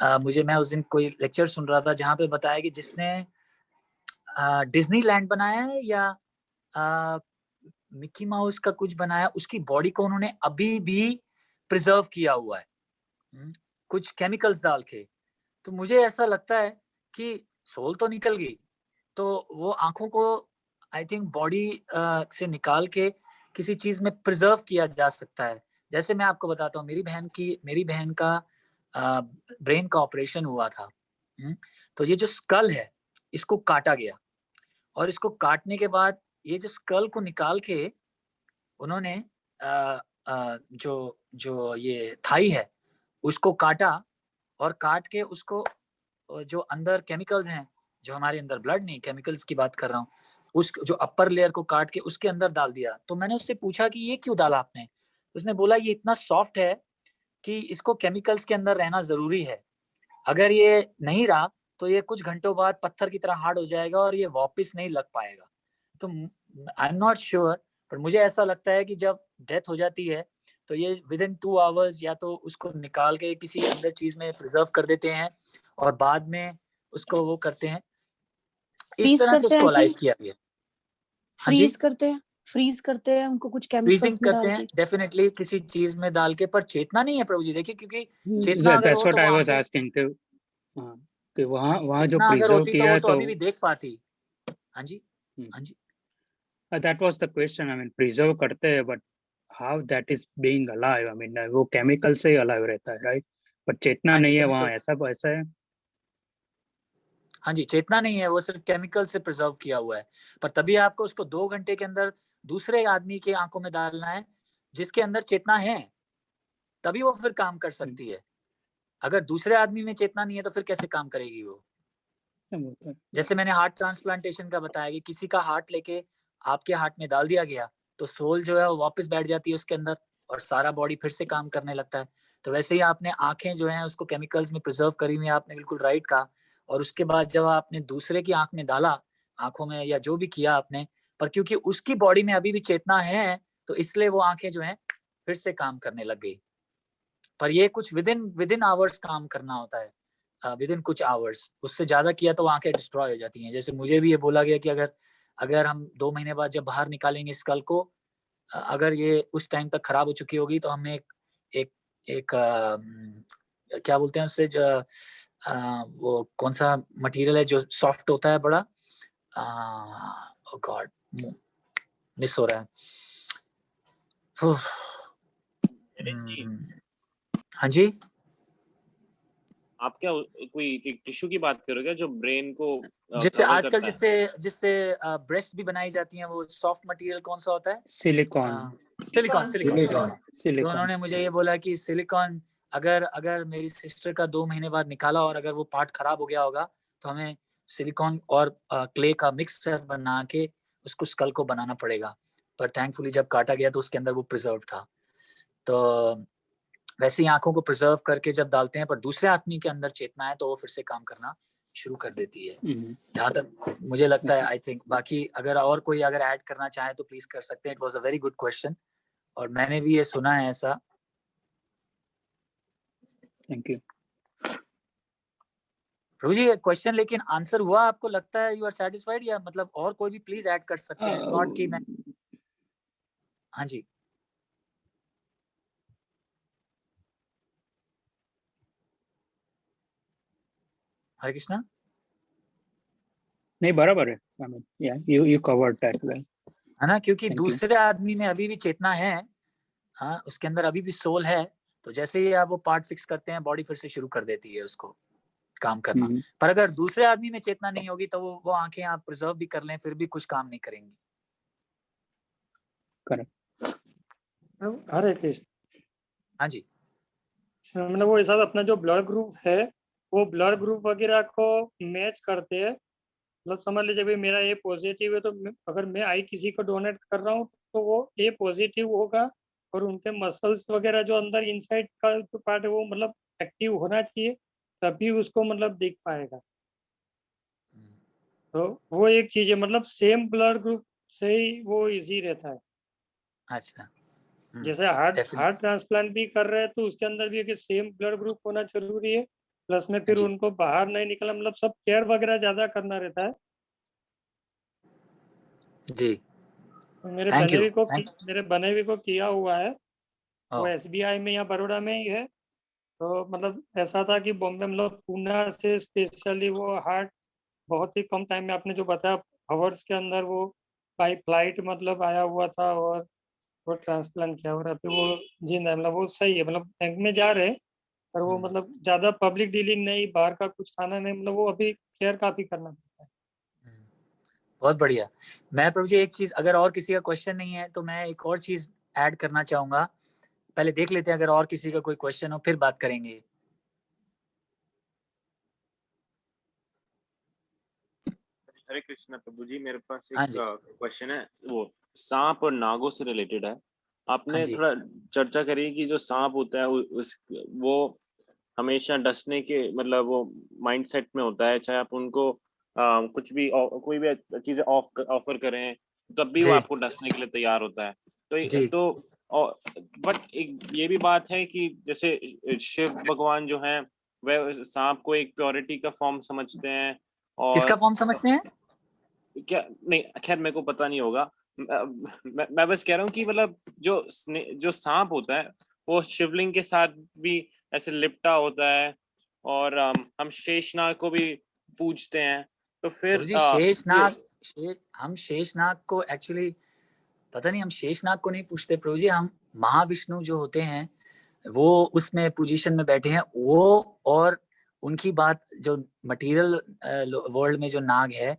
मैं उस दिन कोई लेक्चर सुन रहा था जहाँ पे बताया कि जिसने डिज्नीलैंड बनाया है या मिकी माउस का कुछ बनाया, उसकी बॉडी को उन्होंने अभी भी प्रिजर्व किया हुआ है कुछ केमिकल्स डाल के। तो मुझे ऐसा लगता है कि सोल तो निकल गई, तो वो आंखों को आई थिंक बॉडी से निकाल के किसी चीज में प्रिजर्व किया जा सकता है। जैसे मैं आपको बताता हूँ, मेरी बहन का ब्रेन का ऑपरेशन हुआ था। तो ये जो स्कल है इसको काटा गया, और इसको काटने के बाद ये जो स्कल को निकाल के उन्होंने जो ये थाई है उसको काटा, और काट के उसको जो अंदर केमिकल्स हैं, जो हमारे अंदर ब्लड नहीं, केमिकल्स की बात कर रहा हूँ, उस जो अपर लेयर को काट के उसके अंदर डाल दिया। तो मैंने उससे पूछा कि ये क्यों डाला आपने? उसने बोला ये इतना सॉफ्ट है कि इसको केमिकल्स के अंदर रहना जरूरी है। अगर ये नहीं रहा तो ये कुछ घंटों बाद पत्थर की तरह हार्ड हो जाएगा और ये वापस नहीं लग पाएगा। तो आई एम नॉट श्योर, पर मुझे ऐसा लगता है कि जब डेथ हो जाती है तो ये विद इन 2 आवर्स या तो उसको निकाल के किसी अंदर चीज में प्रिजर्व कर देते हैं और बाद में उसको वो करते हैं, इस फ्रीज तरह से करते उसको हैं अलाइव कि किया गया। हाँ जी, फ्रीज करते हैं उनको कुछ फ्रीजिंग केमिकल्स में करते डाल हैं के। डेफिनेटली किसी चीज में डाल के, पर चेतना नहीं है प्रभु जी। देखिए, क्योंकि चेतना अगर That's हो what तो वो I was आंखें, asking कि हाँ वहाँ जी, वहाँ जो चेतना अगर प्रिजर्व होती तो किया वो है तो तो अभी भी देख पाती। हाँ जी, हाँ जी। that was the question. I mean, preserve करते हैं, but how that is being alive? I mean, वो केमिकल से ही alive रहता है, right? पर चेतना हाँ जी, नहीं है केमिकल, वहाँ, ऐसा है। हाँ जी, चेतना नहीं है, वो सिर्फ केमिकल से प्रिजर्व किया हुआ है। पर तभी आपको उसको 2 घंटे के अंदर दूसरे आदमी के आंखों में डालना है जिसके अंदर चेतना है, तभी वो फिर काम कर सकती है। अगर दूसरे आदमी में चेतना नहीं है तो फिर कैसे काम करेगी वो? जैसे मैंने हार्ट ट्रांसप्लांटेशन का बताया कि किसी का हार्ट लेके आपके हार्ट में डाल दिया गया तो सोल जो है वो वापस बैठ जाती है उसके अंदर और सारा बॉडी फिर से काम करने लगता है। तो वैसे ही आपने आंखें जो हैं उसको केमिकल्स में प्रिजर्व करी हुई, आपने बिल्कुल राइट कहा। और उसके बाद जब आपने दूसरे की आंख में डाला, आंखों में या जो भी किया आपने, पर क्योंकि उसकी बॉडी में अभी भी चेतना है तो इसलिए वो आंखें जो हैं फिर से काम करने लग गई। पर ये कुछ विद इन आवर्स काम करना होता है, विद इन कुछ आवर्स। उससे ज्यादा किया तो आंखें डिस्ट्रॉय हो जाती हैं। जैसे मुझे भी ये बोला गया कि अगर हम 2 महीने बाद जब बाहर निकालेंगे इस कल को, अगर ये उस टाइम तक खराब हो चुकी होगी तो हमें एक एक क्या बोलते हैं उससे, जो वो कौन सा मटेरियल है जो सॉफ्ट होता है बड़ा, ओ गॉड, मिस हो रहा है। हाँ जी, आप क्या कोई एक टिश्यू की बात करोगे जो ब्रेन को जिससे कवर आजकल करता है? जिससे ब्रेस्ट भी बनाई जाती है, वो सॉफ्ट मटेरियल कौन सा होता है? Silicon silicon. तो सिलिकॉन उन्होंने मुझे ये बोला कि सिलिकॉन अगर मेरी सिस्टर का 2 महीने बाद निकाला और अगर वो पार्ट खराब हो गया होगा तो हमें सिलिकॉन और क्ले का मिक्सचर बना के उसको स्कल को बनाना पड़ेगा। पर थैंकफुली जब काटा गया तो उसके अंदर वो प्रिजर्व था। तो वैसे ही आंखों को प्रिजर्व करके जब डालते हैं, पर दूसरे आदमी के अंदर चेतना है तो वो फिर से काम करना शुरू कर देती है, जहाँ तक मुझे लगता है। आई थिंक बाकी अगर और कोई अगर ऐड करना चाहे तो प्लीज कर सकते हैं। It was a very good question और मैंने भी ये सुना है ऐसा। Thank you Prabhu ji, question लेकिन आंसर हुआ आपको लगता है? यू आर सेटिस्फाइड, या मतलब और कोई भी प्लीज ऐड कर सकते हैं? इट्स नॉट कि मैं, हाँ जी। हरे कृष्णा। नहीं बराबर है, I mean, yeah, you covered that well. है ना, क्योंकि Thank you. दूसरे आदमी में अभी भी चेतना है, हाँ, उसके अंदर अभी भी सोल है, तो जैसे ही आप वो पार्ट फिक्स करते हैं बॉडी फिर से शुरू कर देती है उसको काम करना। पर अगर दूसरे आदमी में चेतना नहीं होगी तो वो आंखें आप प्रिजर्व भी कर लें फिर भी कुछ काम नहीं करेंगी। Correct. हरे कृष्ण। हाँ जी, मतलब वो ऐसा अपना जो ब्लड ग्रुप है वो ब्लड ग्रुप वगैरह को मैच करते हैं। मतलब समझ लीजिए भाई मेरा ए पॉजिटिव है तो अगर मैं आई किसी को डोनेट कर रहा हूँ तो वो ए पॉजिटिव होगा और उनके मसल्स वगैरह जो अंदर इनसाइड का जो पार्ट है वो मतलब एक्टिव होना चाहिए, तभी उसको मतलब दिख पाएगा। तो वो एक चीज है, मतलब सेम ब्लड ग्रुप से ही वो इजी रहता है। अच्छा। जैसे हार्ट ट्रांसप्लांट भी कर रहे हैं तो उसके अंदर भी एक सेम ब्लड ग्रुप होना जरूरी है, प्लस में फिर जी। उनको बाहर नहीं निकलना, मतलब सब केयर वगैरह ज्यादा करना रहता है। जी, मेरे थैंक यू। बनेवी को किया हुआ है, वो ओह, SBI में या बड़ौदा में ही है। तो मतलब ऐसा था कि बॉम्बे मतलब पूना से स्पेशली वो हार्ट बहुत ही कम टाइम में, आपने जो बताया आवर्स के अंदर वो बाई फ्लाइट मतलब आया हुआ था और वो ट्रांसप्लांट किया और अभी वो जिंदा है। मतलब वो सही है, मतलब बैंक में जा रहे हैं पर वो मतलब ज्यादा पब्लिक डीलिंग नहीं, बाहर का कुछ खाना नहीं, मतलब वो अभी केयर काफी करना पड़ता है। बहुत बढ़िया। मैं प्रभु जी एक चीज, अगर और किसी का क्वेश्चन नहीं है तो मैं एक और चीज ऐड करना चाहूंगा। पहले देख लेते हैं अगर और किसी का कोई क्वेश्चन हो फिर बात करेंगे। हरे कृष्णा प्रभु जी, मेरे पास हाँ एक जी, क्वेश्चन है, वो सांप और नागों से रिलेटेड है। हाँ आपने जी, थोड़ा चर्चा करी कि जो सांप होता है वो हमेशा डसने के मतलब वो माइंडसेट में होता है, चाहे आप उनको कुछ भी कोई भी चीजें ऑफर करें तब भी वो जी, आपको डसने के लिए तैयार होता है। जी। तो बट एक ये भी बात है कि जैसे शिव भगवान जो हैं वह सांप को एक प्योरिटी का फॉर्म समझते हैं। किसका और फॉर्म समझते हैं? क्या, नहीं खैर मेरे को पता नहीं होगा। मैं बस कह रहा हूँ कि मतलब जो सांप होता है वो शिवलिंग के साथ भी ऐसे लिपटा होता है, और हम शेषनाग को भी पूजते हैं। तो फिर प्रभु जी हम शेषनाग को एक्चुअली पता नहीं, हम शेषनाग को नहीं पूछते प्रभु जी, हम महाविष्णु जो होते हैं वो उसमें पोजीशन में बैठे हैं वो। और उनकी बात जो मटेरियल वर्ल्ड में जो नाग है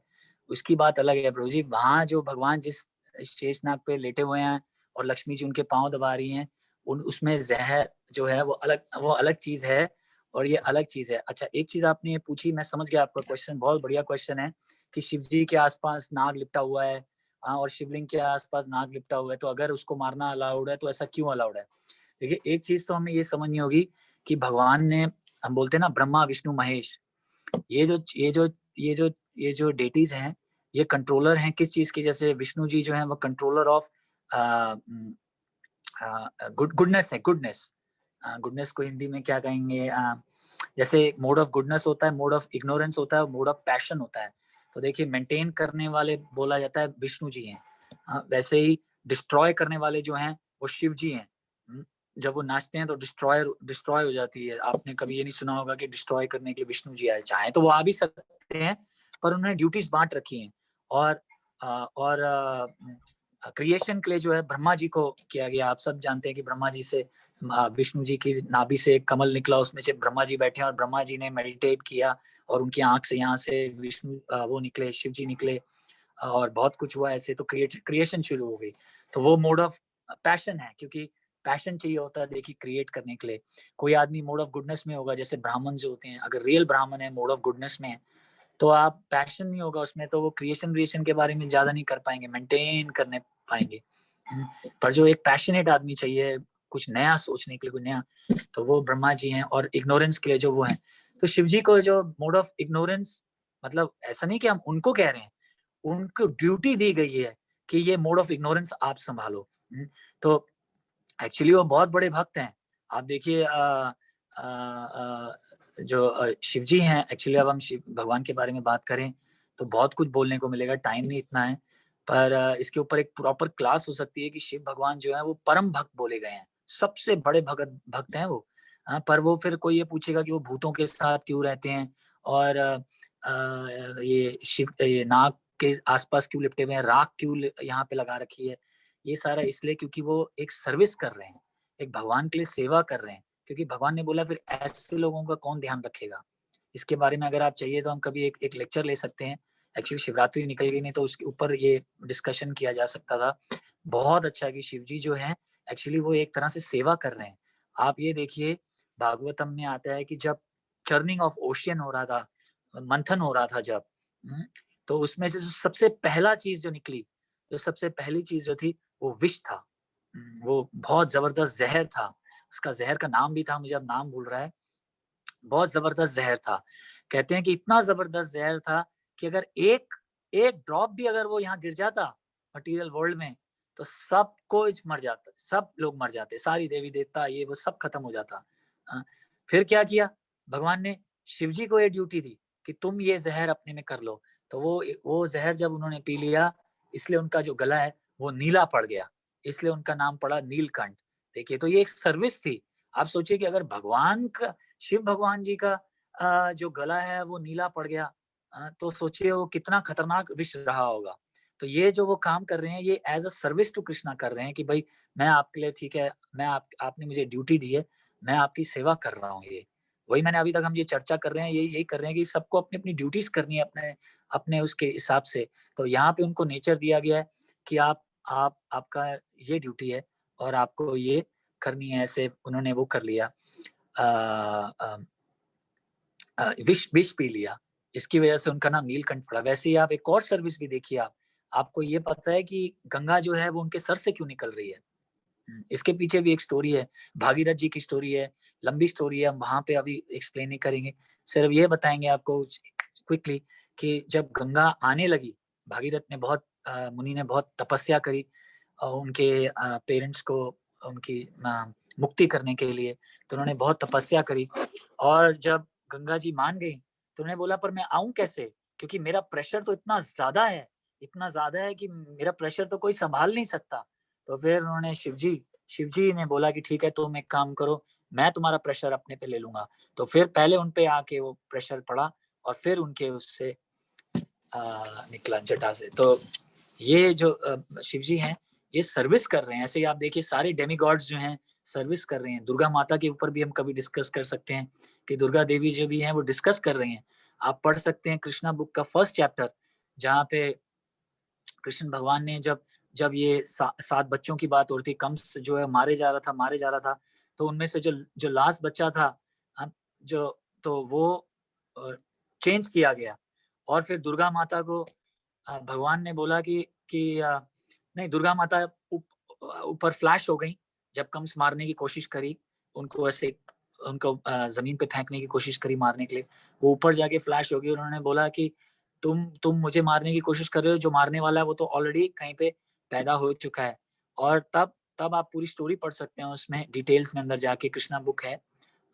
उसकी बात अलग है प्रभु जी। वहां जो भगवान जिस शेषनाग पे लेटे हुए हैं और लक्ष्मी जी उनके पांव दबा रही हैं, उसमें जहर जो है वो अलग चीज है और ये अलग चीज है। अच्छा, एक चीज आपने ये पूछी, मैं समझ गया आपका क्वेश्चन, बहुत बढ़िया क्वेश्चन है कि शिव जी के आसपास नाग लिपटा हुआ है, हाँ, और शिवलिंग के आसपास नाग लिपटा हुआ है, तो अगर उसको मारना अलाउड है तो ऐसा क्यों अलाउड है? देखिए, एक चीज तो हमें ये समझनी होगी कि भगवान ने, हम बोलते हैं ना ब्रह्मा विष्णु महेश, ये जो डेटीज हैं ये कंट्रोलर हैं किस चीज की? जैसे विष्णु जी जो हैं वो कंट्रोलर ऑफ गुडनेस है। गुडनेस को हिंदी में क्या कहेंगे? जैसे मोड ऑफ गुडनेस होता है, मोड ऑफ इग्नोरेंस होता है, मोड ऑफ पैशन होता है। तो देखिए, मेंटेन करने वाले बोला जाता है विष्णु जी हैं। वैसे ही डिस्ट्रॉय करने वाले जो हैं वो शिव जी हैं। जब वो नाचते हैं तो डिस्ट्रॉय हो जाती है। आपने कभी ये नहीं सुना होगा कि डिस्ट्रॉय करने के लिए विष्णु जी आए, चाहे तो वो आ भी सकते हैं पर उन्होंने ड्यूटीज बांट रखी हैं। और क्रिएशन के लिए जो है ब्रह्मा जी को किया गया। आप सब जानते हैं कि ब्रह्मा जी से विष्णु जी की नाभि से एक कमल निकला, उसमें से ब्रह्मा जी बैठे और ब्रह्मा जी ने मेडिटेट किया और उनकी आंख से यहाँ से विष्णु वो निकले, शिव जी निकले और बहुत कुछ हुआ ऐसे। तो क्रिएशन शुरू हो गई। तो वो मोड ऑफ पैशन है, क्योंकि पैशन चाहिए होता है देखिए क्रिएट करने के लिए। कोई आदमी मोड ऑफ गुडनेस में होगा, जैसे ब्राह्मण जो होते हैं, अगर रियल ब्राह्मण है मोड ऑफ गुडनेस में है तो आप पैशन नहीं होगा उसमें, तो वो क्रिएशन के बारे में ज्यादा नहीं कर पाएंगे, मेंटेन करने पाएंगे। पर जो एक पैशनेट आदमी चाहिए कुछ नया सोचने के लिए, कुछ नया, तो वो ब्रह्मा जी हैं। और इग्नोरेंस के लिए जो वो हैं, तो शिव जी को जो मोड ऑफ इग्नोरेंस, मतलब ऐसा नहीं कि हम उनको कह रहे हैं, उनको ड्यूटी दी गई है कि ये मोड ऑफ इग्नोरेंस आप संभालो। तो एक्चुअली वो बहुत बड़े भक्त हैं। आप देखिए जो शिव जी हैं, एक्चुअली अब हम शिव भगवान के बारे में बात करें तो बहुत कुछ बोलने को मिलेगा, टाइम नहीं इतना है। पर इसके ऊपर एक प्रॉपर क्लास हो सकती है कि शिव भगवान जो है वो परम भक्त बोले गए हैं, सबसे बड़े भक्त हैं वो। पर वो फिर कोई ये पूछेगा कि वो भूतों के साथ क्यों रहते हैं और ये नाक के आसपास क्यों लिपटे हुए हैं, राख क्यों यहाँ पे लगा रखी है, ये सारा इसलिए क्योंकि वो एक सर्विस कर रहे हैं, एक भगवान के लिए सेवा कर रहे हैं, क्योंकि भगवान ने बोला फिर ऐसे लोगों का कौन ध्यान रखेगा। इसके बारे में अगर आप चाहिए तो हम कभी एक लेक्चर ले सकते हैं। एक्चुअली शिवरात्रि निकल गई, नहीं तो उसके ऊपर ये डिस्कशन किया जा सकता था। बहुत अच्छा कि शिव जी जो है एक्चुअली वो एक तरह से सेवा कर रहे हैं। आप ये देखिए भागवतम में आता है कि जब चर्निंग ऑफ ओशियन हो रहा था, मंथन हो रहा था जब, तो उसमें से सबसे पहला चीज जो निकली, जो सबसे पहली चीज जो थी वो विष था। वो बहुत जबरदस्त जहर था, उसका जहर का नाम भी था, मुझे अब नाम भूल रहा है। बहुत जबरदस्त जहर था। कहते हैं कि इतना जबरदस्त जहर था कि अगर एक ड्रॉप भी अगर वो यहाँ गिर जाता मटेरियल वर्ल्ड में तो सब कोई मर जाता, सब लोग मर जाते, सारी देवी देवता ये वो सब खत्म हो जाता। फिर क्या किया भगवान ने, शिव जी को ये ड्यूटी दी कि तुम ये जहर अपने में कर लो। तो वो जहर जब उन्होंने पी लिया, इसलिए उनका जो गला है वो नीला पड़ गया, इसलिए उनका नाम पड़ा नीलकंठ। देखिए तो ये एक सर्विस थी। आप सोचिए कि अगर भगवान का, शिव भगवान जी का जो गला है वो नीला पड़ गया, तो सोचिए वो कितना खतरनाक विष रहा होगा। तो ये जो वो काम कर रहे हैं ये as a service to Krishna कर रहे हैं कि भाई मैं आपके लिए, ठीक है, मैं आपने मुझे ड्यूटी दी है, मैं आपकी सेवा कर रहा हूँ। ये वही मैंने अभी तक हम ये चर्चा कर रहे हैं, यही कर रहे हैं कि सबको अपनी अपनी ड्यूटीज करनी है अपने अपने उसके हिसाब से। तो यहाँ पे उनको नेचर दिया गया है कि आपका ये ड्यूटी है और आपको ये करनी है, ऐसे उन्होंने वो कर लिया, विष पी लिया, इसकी वजह से उनका नाम नीलकंठ पड़ा। वैसे ही आप एक और सर्विस भी देखिए, आपको ये पता है कि गंगा जो है वो उनके सर से क्यों निकल रही है? इसके पीछे भी एक स्टोरी है, भागीरथ जी की स्टोरी है, लंबी स्टोरी है, हम वहां पे अभी एक्सप्लेन नहीं करेंगे। सिर्फ ये बताएंगे आपको क्विकली कि जब गंगा आने लगी, भागीरथ ने बहुत मुनि ने बहुत तपस्या करी उनके पेरेंट्स को उनकी मुक्ति करने के लिए, तो उन्होंने बहुत तपस्या करी। और जब गंगा जी मान गई तो उन्होंने बोला पर मैं आऊं कैसे, क्योंकि मेरा प्रेशर तो इतना ज्यादा है कि मेरा प्रेशर तो कोई संभाल नहीं सकता। तो फिर उन्होंने शिव जी ने बोला कि ठीक है तुम एक काम करो, मैं तुम्हारा प्रेशर अपने पे ले लूंगा। तो फिर पहले उन पे आके वो प्रेशर पड़ा और फिर उनके उससे निकला जटा से। तो ये जो शिव जी हैं ये सर्विस कर रहे हैं। ऐसे ही आप देखिए सारे डेमीगॉड्स जो हैं सर्विस कर रहे हैं। दुर्गा माता के ऊपर भी हम कभी डिस्कस कर सकते हैं कि दुर्गा देवी जो भी हैं वो डिस्कस कर रहे हैं। आप पढ़ सकते हैं कृष्णा बुक का 1st चैप्टर, जहाँ पे कृष्ण भगवान ने जब ये 7 बच्चों की बात हो रही थी, कंस जो है मारे जा रहा था, तो उनमें से जो लास्ट बच्चा था जो, तो वो चेंज किया गया। और फिर दुर्गा माता को भगवान ने बोला कि नहीं, दुर्गा माता ऊपर फ्लैश हो गई जब कंस मारने की कोशिश करी, उनको जमीन पे फेंकने की कोशिश करी मारने के लिए, वो ऊपर जाके फ्लैश हो गई। उन्होंने बोला कि तुम मुझे मारने की कोशिश कर रहे हो, जो मारने वाला है वो तो ऑलरेडी कहीं पे पैदा हो चुका है। और तब आप पूरी स्टोरी पढ़ सकते हैं, उसमें डिटेल्स में अंदर जाके कृष्णा बुक है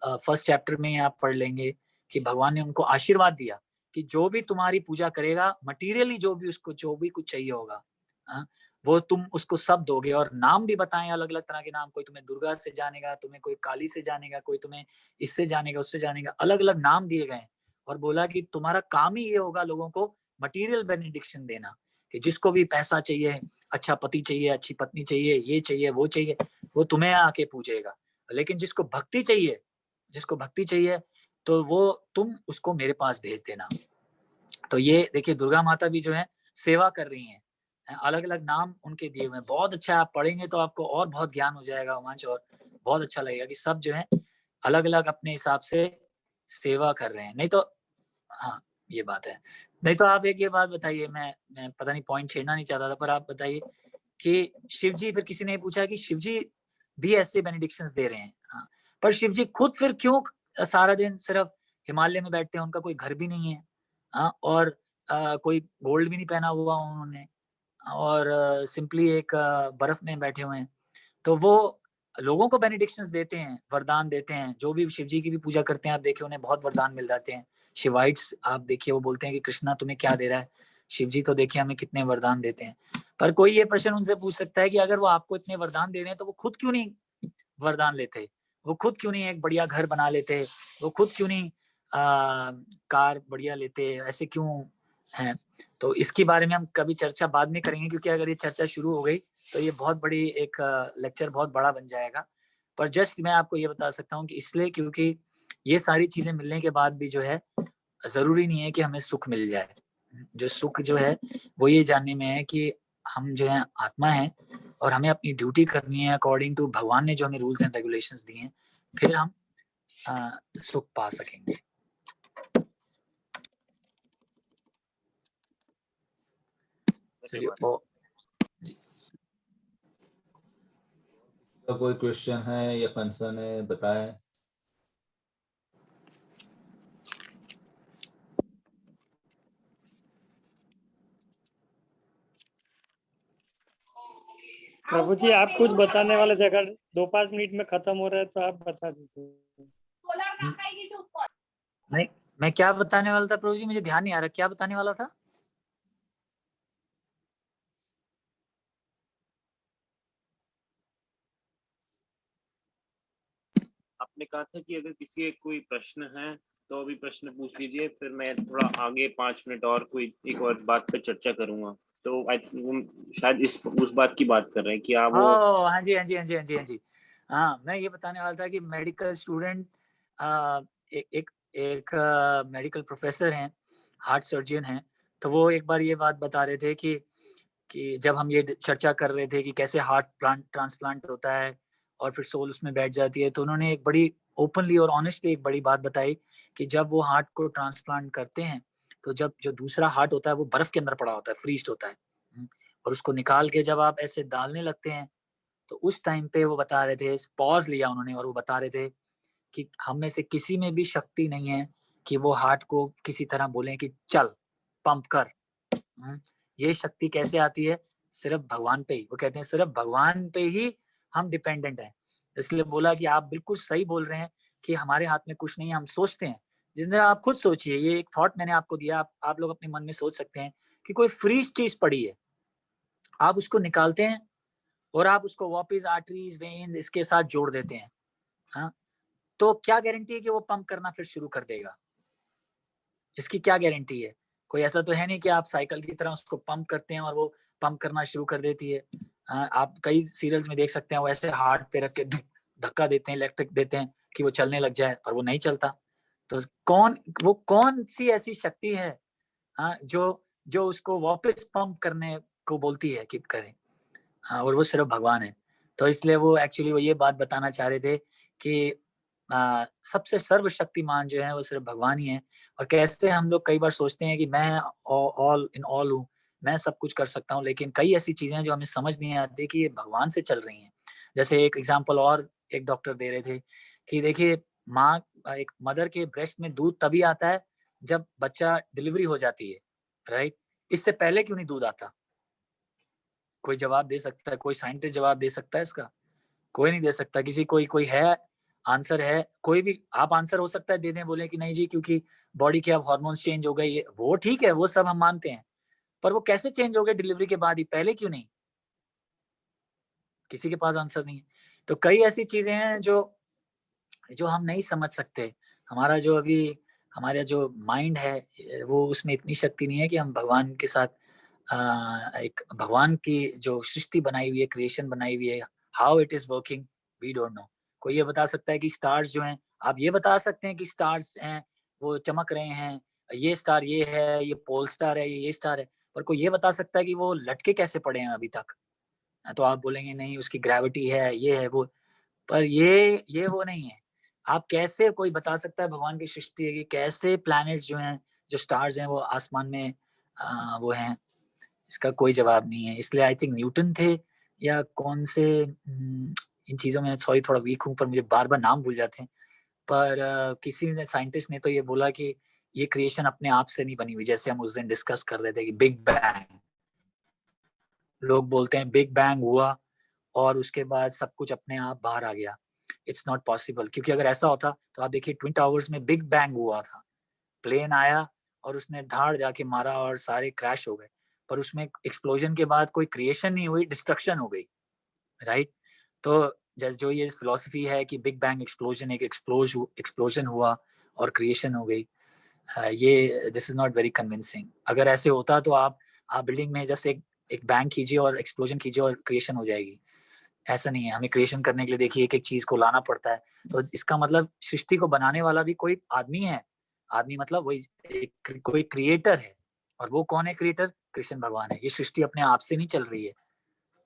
1st चैप्टर में आप पढ़ लेंगे कि भगवान ने उनको आशीर्वाद दिया कि जो भी तुम्हारी पूजा करेगा, मटीरियली जो भी कुछ चाहिए होगा, वो तुम उसको सब दोगे। और नाम भी बताएं, अलग अलग तरह के नाम, कोई तुम्हें दुर्गा से जानेगा, तुम्हें कोई काली से जानेगा, कोई तुम्हें इससे जानेगा उससे जानेगा, अलग अलग नाम दिए गए। और बोला कि तुम्हारा काम ही ये होगा लोगों को मटीरियल बेनिडिक्शन देना, कि जिसको भी पैसा चाहिए, अच्छा पति चाहिए, अच्छी पत्नी चाहिए, ये चाहिए वो चाहिए, वो तुम्हें आके पूछेगा। लेकिन जिसको भक्ति चाहिए तो वो तुम उसको मेरे पास भेज देना। तो ये देखिए दुर्गा माता भी जो है सेवा कर रही हैं, अलग अलग नाम उनके दिए हुए हैं। बहुत अच्छा, आप पढ़ेंगे तो आपको और बहुत ज्ञान हो जाएगा रोमांच, और बहुत अच्छा लगेगा कि सब जो है अलग अलग अपने हिसाब से सेवा कर रहे हैं। नहीं तो हाँ ये बात है। नहीं तो आप एक ये बात बताइए, मैं पता नहीं पॉइंट छेड़ना नहीं चाहता था, पर आप बताइए कि शिव जी, फिर किसी ने पूछा कि शिव जी भी ऐसे बेनिडिक्शंस दे रहे हैं, हाँ, पर शिव जी खुद फिर क्यों सारा दिन सिर्फ हिमालय में बैठते हैं, उनका कोई घर भी नहीं है, और कोई गोल्ड भी नहीं पहना हुआ उन्होंने, और सिंपली एक बर्फ में बैठे हुए हैं। तो वो लोगों को बेनिडिक्शंस देते हैं, वरदान देते हैं। जो भी शिव जी की भी पूजा करते हैं आप देखिए उन्हें बहुत वरदान मिल जाते हैं। शिवाइट्स आप देखिए वो बोलते हैं कि कृष्णा तुम्हें क्या दे रहा है, शिव जी तो देखिए हमें कितने वरदान देते हैं। पर कोई ये प्रश्न उनसे पूछ सकता है कि अगर वो आपको इतने वरदान दे रहे हैं तो वो खुद क्यों नहीं वरदान लेते, वो खुद क्यों नहीं एक बढ़िया घर बना लेते, वो खुद क्यों नहीं कार बढ़िया लेते, ऐसे क्यों हैं? तो इसके बारे में हम कभी चर्चा बाद में करेंगे, क्योंकि अगर ये चर्चा शुरू हो गई तो ये बहुत बड़ी एक लेक्चर बहुत बड़ा बन जाएगा। पर जस्ट मैं आपको ये बता सकता हूँ कि इसलिए क्योंकि ये सारी चीजें मिलने के बाद भी जो है जरूरी नहीं है कि हमें सुख मिल जाए। जो सुख जो है वो ये जानने में है कि हम जो है आत्मा है और हमें अपनी ड्यूटी करनी है अकॉर्डिंग टू भगवान ने जो हमें रूल्स एंड रेगुलेशंस दिए हैं, फिर हम सुख पा सकेंगे। चलिए, तो कोई क्वेश्चन है या कंसर्न है, बताएं। प्रभु जी आप कुछ बताने वाले थे, अगर 2-5 मिनट में खत्म हो रहा है तो आप बता दीजिए। नहीं, मैं क्या बताने वाला था प्रभु जी, मुझे ध्यान नहीं आ रहा, क्या बताने वाला था? आपने कहा था कि अगर किसी एक कोई प्रश्न है तो अभी प्रश्न पूछ लीजिए, फिर मैं थोड़ा आगे 5 मिनट और कोई एक और बात पे चर्चा करूंगा। तो शायद उस बात की बात कर रहे हैं कि आप वो। हाँ जी हाँ जी हाँ जी हाँ जी हाँ जी। हाँ, मैं ये बताने वाला था कि मेडिकल स्टूडेंट एक मेडिकल प्रोफेसर हैं, हार्ट सर्जन हैं, तो वो एक बार ये बात बता रहे थे कि जब हम ये चर्चा कर रहे थे कि कैसे हार्ट ट्रांसप्लांट होता है और फिर सोल उसमें बैठ जाती है, तो उन्होंने एक बड़ी ओपनली और ऑनेस्टली एक बड़ी बात बताई कि जब वो हार्ट को ट्रांसप्लांट करते हैं तो जब जो दूसरा हार्ट होता है वो बर्फ के अंदर पड़ा होता है, फ्रीज होता है, और उसको निकाल के जब आप ऐसे डालने लगते हैं तो उस टाइम पे वो बता रहे थे, पॉज लिया उन्होंने और वो बता रहे थे कि हम में से किसी में भी शक्ति नहीं है कि वो हार्ट को किसी तरह बोले कि चल पंप कर। ये शक्ति कैसे आती है? सिर्फ भगवान पे ही। वो कहते हैं सिर्फ भगवान पे ही हम डिपेंडेंट हैं। इसलिए बोला कि आप बिल्कुल सही बोल रहे हैं कि हमारे हाथ में कुछ नहीं है, हम सोचते हैं। जिसने आप खुद सोचिए, ये एक थॉट मैंने आपको दिया, आप लोग अपने मन में सोच सकते हैं कि कोई फ्रीज चीज पड़ी है, आप उसको निकालते हैं और आप उसको वापस आर्टरीज वेन इसके साथ जोड़ देते हैं, हाँ, तो क्या गारंटी है कि वो पंप करना फिर शुरू कर देगा? इसकी क्या गारंटी है? कोई ऐसा तो है नहीं कि आप साइकिल की तरह उसको पंप करते हैं और वो पंप करना शुरू कर देती है। आप कई सीरियल्स में देख सकते हैं, वो ऐसे हार्ट पे रख के धक्का देते हैं, इलेक्ट्रिक देते हैं कि वो चलने लग जाए, और वो नहीं चलता। तो कौन सी ऐसी शक्ति है जो उसको वापस पंप करने को बोलती है कि करें? और वो सिर्फ भगवान है। तो इसलिए वो एक्चुअली वो ये बात बताना चाह रहे थे कि सबसे सर्वशक्तिमान जो है वो सिर्फ भगवान ही है। और कैसे हम लोग कई बार सोचते हैं कि मैं ऑल इन ऑल हूँ, मैं सब कुछ कर सकता हूँ, लेकिन कई ऐसी चीजें हैं जो हमें समझ नहीं आती कि ये भगवान से चल रही हैं। जैसे एक एग्जाम्पल और एक डॉक्टर दे रहे थे कि देखिए, एक मदर के ब्रेस्ट में दूध तभी आता है जब बच्चा डिलीवरी हो जाती है, राइट? इससे पहले क्यों नहीं दूध आता? कोई जवाब दे सकता है? कोई साइंटिस्ट जवाब दे सकता है इसका? कोई नहीं दे सकता। किसी कोई है आंसर है? कोई भी आप आंसर हो सकता है दे दें, बोले कि नहीं जी क्योंकि बॉडी के अब हार्मोन्स चेंज हो गए, ये वो ठीक है, वो सब हम मानते हैं, पर वो कैसे चेंज हो गए डिलीवरी के बाद ही, पहले क्यों नहीं? किसी के पास आंसर नहीं है। तो कई ऐसी चीजें हैं जो जो हम नहीं समझ सकते। हमारा जो अभी हमारा जो माइंड है वो उसमें इतनी शक्ति नहीं है कि हम भगवान के साथ एक भगवान की जो सृष्टि बनाई हुई है, क्रिएशन बनाई हुई है, how it is working, we don't know. कोई ये बता सकता है कि स्टार्स जो हैं, आप ये बता सकते हैं कि स्टार्स हैं वो चमक रहे हैं, ये स्टार ये है, ये पोल स्टार है, ये स्टार है, पर कोई ये बता सकता है कि वो लटके कैसे पड़े हैं अभी तक? तो आप बोलेंगे नहीं उसकी ग्रेविटी है, ये है वो, पर ये वो नहीं है। आप कैसे, कोई बता सकता है भगवान की सृष्टि है कि कैसे प्लैनेट्स जो हैं, जो स्टार्स हैं वो आसमान में वो हैं? इसका कोई जवाब नहीं है। इसलिए आई थिंक न्यूटन थे या कौन से, इन चीजों में सॉरी थोड़ा वीक हूँ, पर मुझे बार-बार नाम भूल जाते हैं। पर किसी ने, साइंटिस्ट ने तो ये बोला कि ये क्रिएशन अपने आप से नहीं बनी हुई, जैसे हम उस दिन डिस्कस कर रहे थे कि बिग बैंग, लोग बोलते हैं बिग बैंग हुआ और उसके बाद सब कुछ अपने आप बाहर आ गया। इट्स नॉट पॉसिबल, क्योंकि अगर ऐसा होता तो आप देखिए ट्विन टावर्स में बिग बैंग हुआ था, प्लेन आया और उसने धाड़ जाके मारा और सारे क्रैश हो गए, पर उसमें एक्सप्लोजन के बाद कोई क्रिएशन नहीं हुई, डिस्ट्रक्शन हो गई, राइट? तो जैसे जो ये फिलॉसफी है कि बिग बैंग एक्सप्लोजन, एक एक्सप्लोजन हुआ और क्रिएशन हो गई, ये this is not very convincing. अगर ऐसे होता तो आप बिल्डिंग में जस्ट एक बैंग कीजिए और एक्सप्लोजन कीजिए और क्रिएशन हो जाएगी। ऐसा नहीं है, हमें क्रिएशन करने के लिए देखिए एक एक चीज को लाना पड़ता है। तो इसका मतलब सृष्टि को बनाने वाला भी कोई आदमी है, आदमी मतलब वही कोई क्रिएटर है। और वो कौन है क्रिएटर? कृष्ण भगवान है। ये सृष्टि अपने आप से नहीं चल रही है,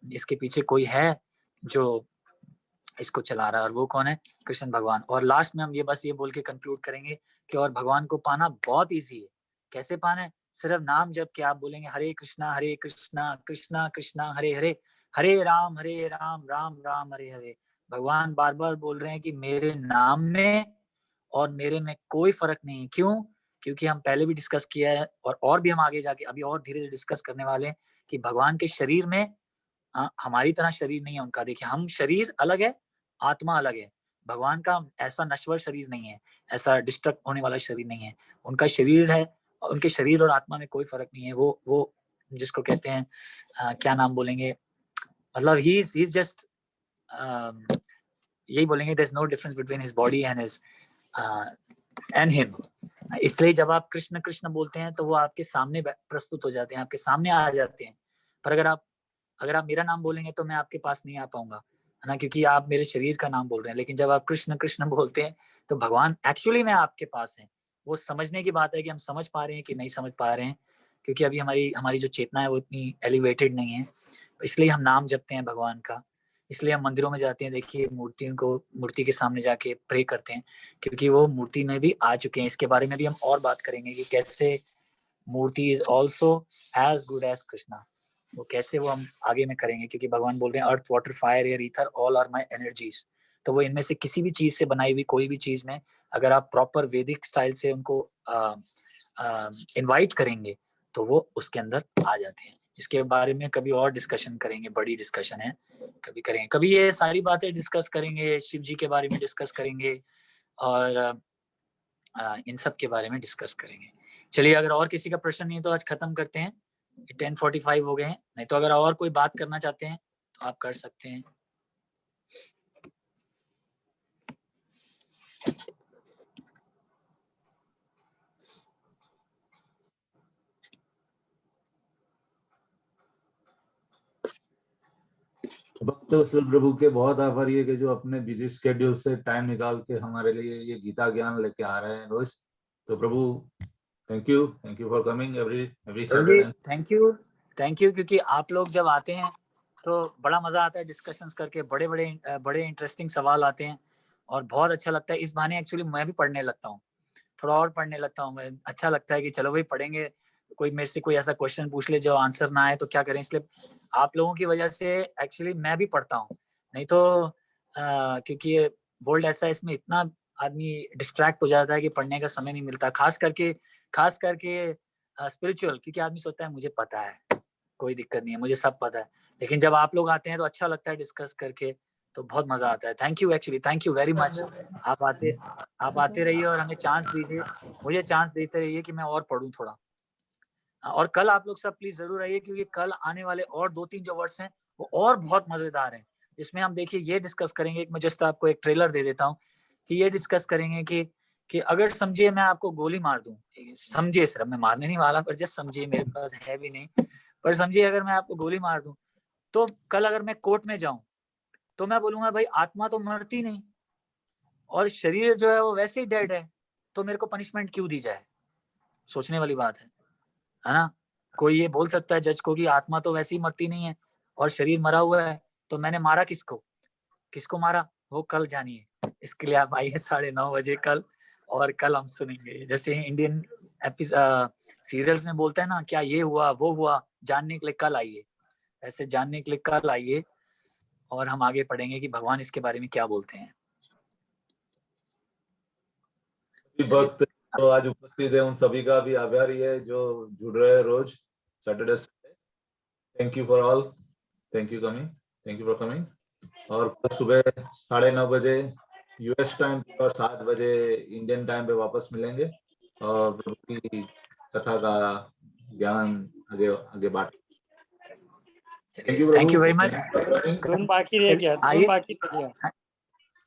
इसके पीछे कोई है जो इसको चला रहा है, और वो कौन है? कृष्ण भगवान। और लास्ट में हम ये बोल के कंक्लूड करेंगे कि और भगवान को पाना बहुत इजी है। कैसे पाना है? सिर्फ नाम जब के आप बोलेंगे हरे कृष्णा कृष्णा कृष्णा हरे हरे, हरे राम राम राम हरे हरे। भगवान बार बार बोल रहे हैं कि मेरे नाम में और मेरे में कोई फर्क नहीं है। क्यों? क्योंकि हम पहले भी डिस्कस किया है और भी हम आगे जाके अभी और धीरे धीरे डिस्कस करने वाले हैं कि भगवान के शरीर में हमारी तरह शरीर नहीं है उनका। देखिए हम शरीर अलग है, आत्मा अलग है। भगवान का ऐसा नश्वर शरीर नहीं है, ऐसा डिस्ट्रक्ट होने वाला शरीर नहीं है। उनका शरीर है, उनके शरीर और आत्मा में कोई फर्क नहीं है। वो जिसको कहते हैं क्या नाम बोलेंगे, मतलब ही इज जस्ट यही बोलेंगे, there is no difference between his body and his and him. इसलिए जब आप कृष्ण कृष्ण बोलते हैं तो वो आपके सामने प्रस्तुत हो जाते हैं, आपके सामने आ जाते हैं। पर अगर आप मेरा नाम बोलेंगे तो मैं आपके पास नहीं आ पाऊंगा, है ना, क्योंकि आप मेरे शरीर का नाम बोल रहे हैं। लेकिन जब आप कृष्ण कृष्ण बोलते हैं तो भगवान एक्चुअली में आपके पास है। वो समझने की बात है कि हम समझ पा रहे हैं कि नहीं समझ पा रहे हैं, क्योंकि अभी हमारी जो चेतना है वो इतनी एलिवेटेड नहीं है। इसलिए हम नाम जपते हैं भगवान का, इसलिए हम मंदिरों में जाते हैं। देखिए मूर्ति के सामने जाके प्रे करते हैं, क्योंकि वो मूर्ति में भी आ चुके हैं। इसके बारे में भी हम और बात करेंगे कि कैसे मूर्ति is also as good as Krishna. वो कैसे वो हम आगे में करेंगे, क्योंकि भगवान बोल रहे हैं earth water fire air ether all are my energies. तो वो इनमें से किसी भी चीज से बनाई हुई कोई भी चीज में अगर आप प्रॉपर वैदिक स्टाइल से उनको इनवाइट करेंगे तो वो उसके अंदर आ जाते हैं। इसके बारे में कभी और डिस्कशन करेंगे, बड़ी डिस्कशन है, कभी करेंगे। कभी ये सारी बातें डिस्कस करेंगे, शिव जी के बारे में डिस्कस करेंगे और इन सब के बारे में डिस्कस करेंगे। चलिए, अगर और किसी का प्रश्न नहीं है तो आज खत्म करते हैं। 10:45 हो गए हैं। नहीं तो अगर और कोई बात करना चाहते हैं तो आप कर सकते हैं। भक्त प्रभु के बहुत आभारी है कि जो अपने बिजी शेड्यूल से टाइम निकाल के हमारे लिए ये गीता ज्ञान लेके आ रहे हैं रोज। तो प्रभु thank you for coming every Saturday. Thank you, क्योंकि आप लोग जब आते हैं तो बड़ा मजा आता है डिस्कशंस करके। बड़े इंटरेस्टिंग सवाल आते हैं और बहुत अच्छा लगता है। इस बहाने एक्चुअली मैं भी पढ़ने लगता हूँ, थोड़ा और पढ़ने लगता हूँ मैं। अच्छा लगता है कि चलो भाई पढ़ेंगे, कोई मेरे से कोई ऐसा क्वेश्चन पूछ ले जो आंसर ना आए तो क्या करें। इसलिए आप लोगों की वजह से एक्चुअली मैं भी पढ़ता हूँ। नहीं तो क्योंकि वर्ल्ड ऐसा है, इसमें इतना आदमी डिस्ट्रैक्ट हो जाता है कि पढ़ने का समय नहीं मिलता। खास करके स्पिरिचुअल, क्योंकि आदमी सोचता है मुझे पता है, कोई दिक्कत नहीं है, मुझे सब पता है। लेकिन जब आप लोग आते हैं तो अच्छा लगता है डिस्कस करके, तो बहुत मजा आता है। Thank you very much. आप आते रहिए और हमें चांस दीजिए, मुझे चांस देते रहिए कि मैं और पढ़ूं थोड़ा। और कल आप लोग सब प्लीज जरूर आइए, क्योंकि कल आने वाले और 2-3 जो वर्ड्स हैं वो और बहुत मजेदार हैं। इसमें हम देखिए ये डिस्कस करेंगे, मैं जस्ट आपको एक ट्रेलर दे देता हूँ कि ये डिस्कस करेंगे कि अगर समझिए मैं आपको गोली मार दूं, समझिए, सिर्फ मैं मारने नहीं वाला, पर जस्ट समझिए, मेरे पास है भी नहीं, पर समझिए अगर मैं आपको गोली मार दूं तो कल अगर मैं कोर्ट में जाऊं तो मैं बोलूंगा भाई आत्मा तो मरती नहीं और शरीर जो है वो वैसे ही डेड है, तो मेरे को पनिशमेंट क्यों दी जाए? सोचने वाली बात है ना। कोई ये बोल सकता है जज को कि आत्मा तो वैसे ही मरती नहीं है और शरीर मरा हुआ है, तो मैंने मारा किसको मारा, वो कल जानिए। इसके लिए आप आइए 9:30 बजे कल, और कल हम सुनेंगे। जैसे इंडियन सीरियल्स में बोलते हैं ना, क्या ये हुआ वो हुआ, जानने के लिए कल आइए। ऐसे जानने के लिए कल आइए और हम आगे पढ़ेंगे कि भगवान इसके बारे में क्या बोलते हैं। भक्त तो आज उपस्थित है, उन सभी का भी आभारी है जो जुड़ रहे हैं रोज Saturday. Thank you for coming. और कल सुबह 9:30 बजे यूएस टाइम और 7 बजे इंडियन टाइम पे वापस मिलेंगे और प्रभु की कथा का ज्ञान आगे बांट। Thank you very much. धुन बाकी रह गया।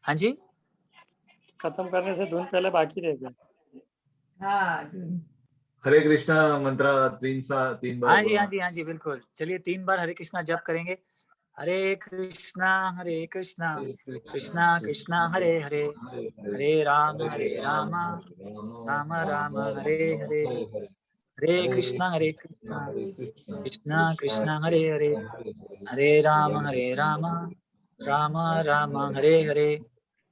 हाँ जी, खत्म करने से धुन पहले बाकी रह गया। हाँ हरे कृष्णा मंत्र 3 बार हाँ जी, बोलना। हाँ जी, हाँ जी, बिल्कुल। चलिए 3 बार हरे कृष्णा जप करेंगे। हरे कृष्णा कृष्णा कृष्णा हरे हरे, हरे राम राम राम हरे हरे, हरे कृष्णा कृष्णा कृष्णा हरे हरे, हरे राम राम राम हरे हरे,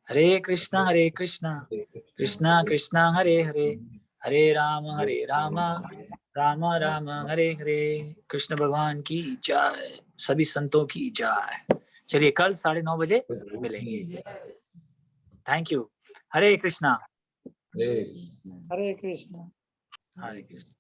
हरे कृष्णा कृष्णा कृष्णा हरे हरे, हरे राम राम राम हरे हरे। कृष्ण भगवान की जय, सभी संतों की जय। चलिए कल 9:30 बजे मिलेंगे। Thank you. Hare Krishna. Hare Krishna. Hare Krishna.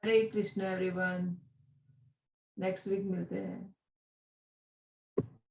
Hare Krishna everyone, next week मिलते हैं।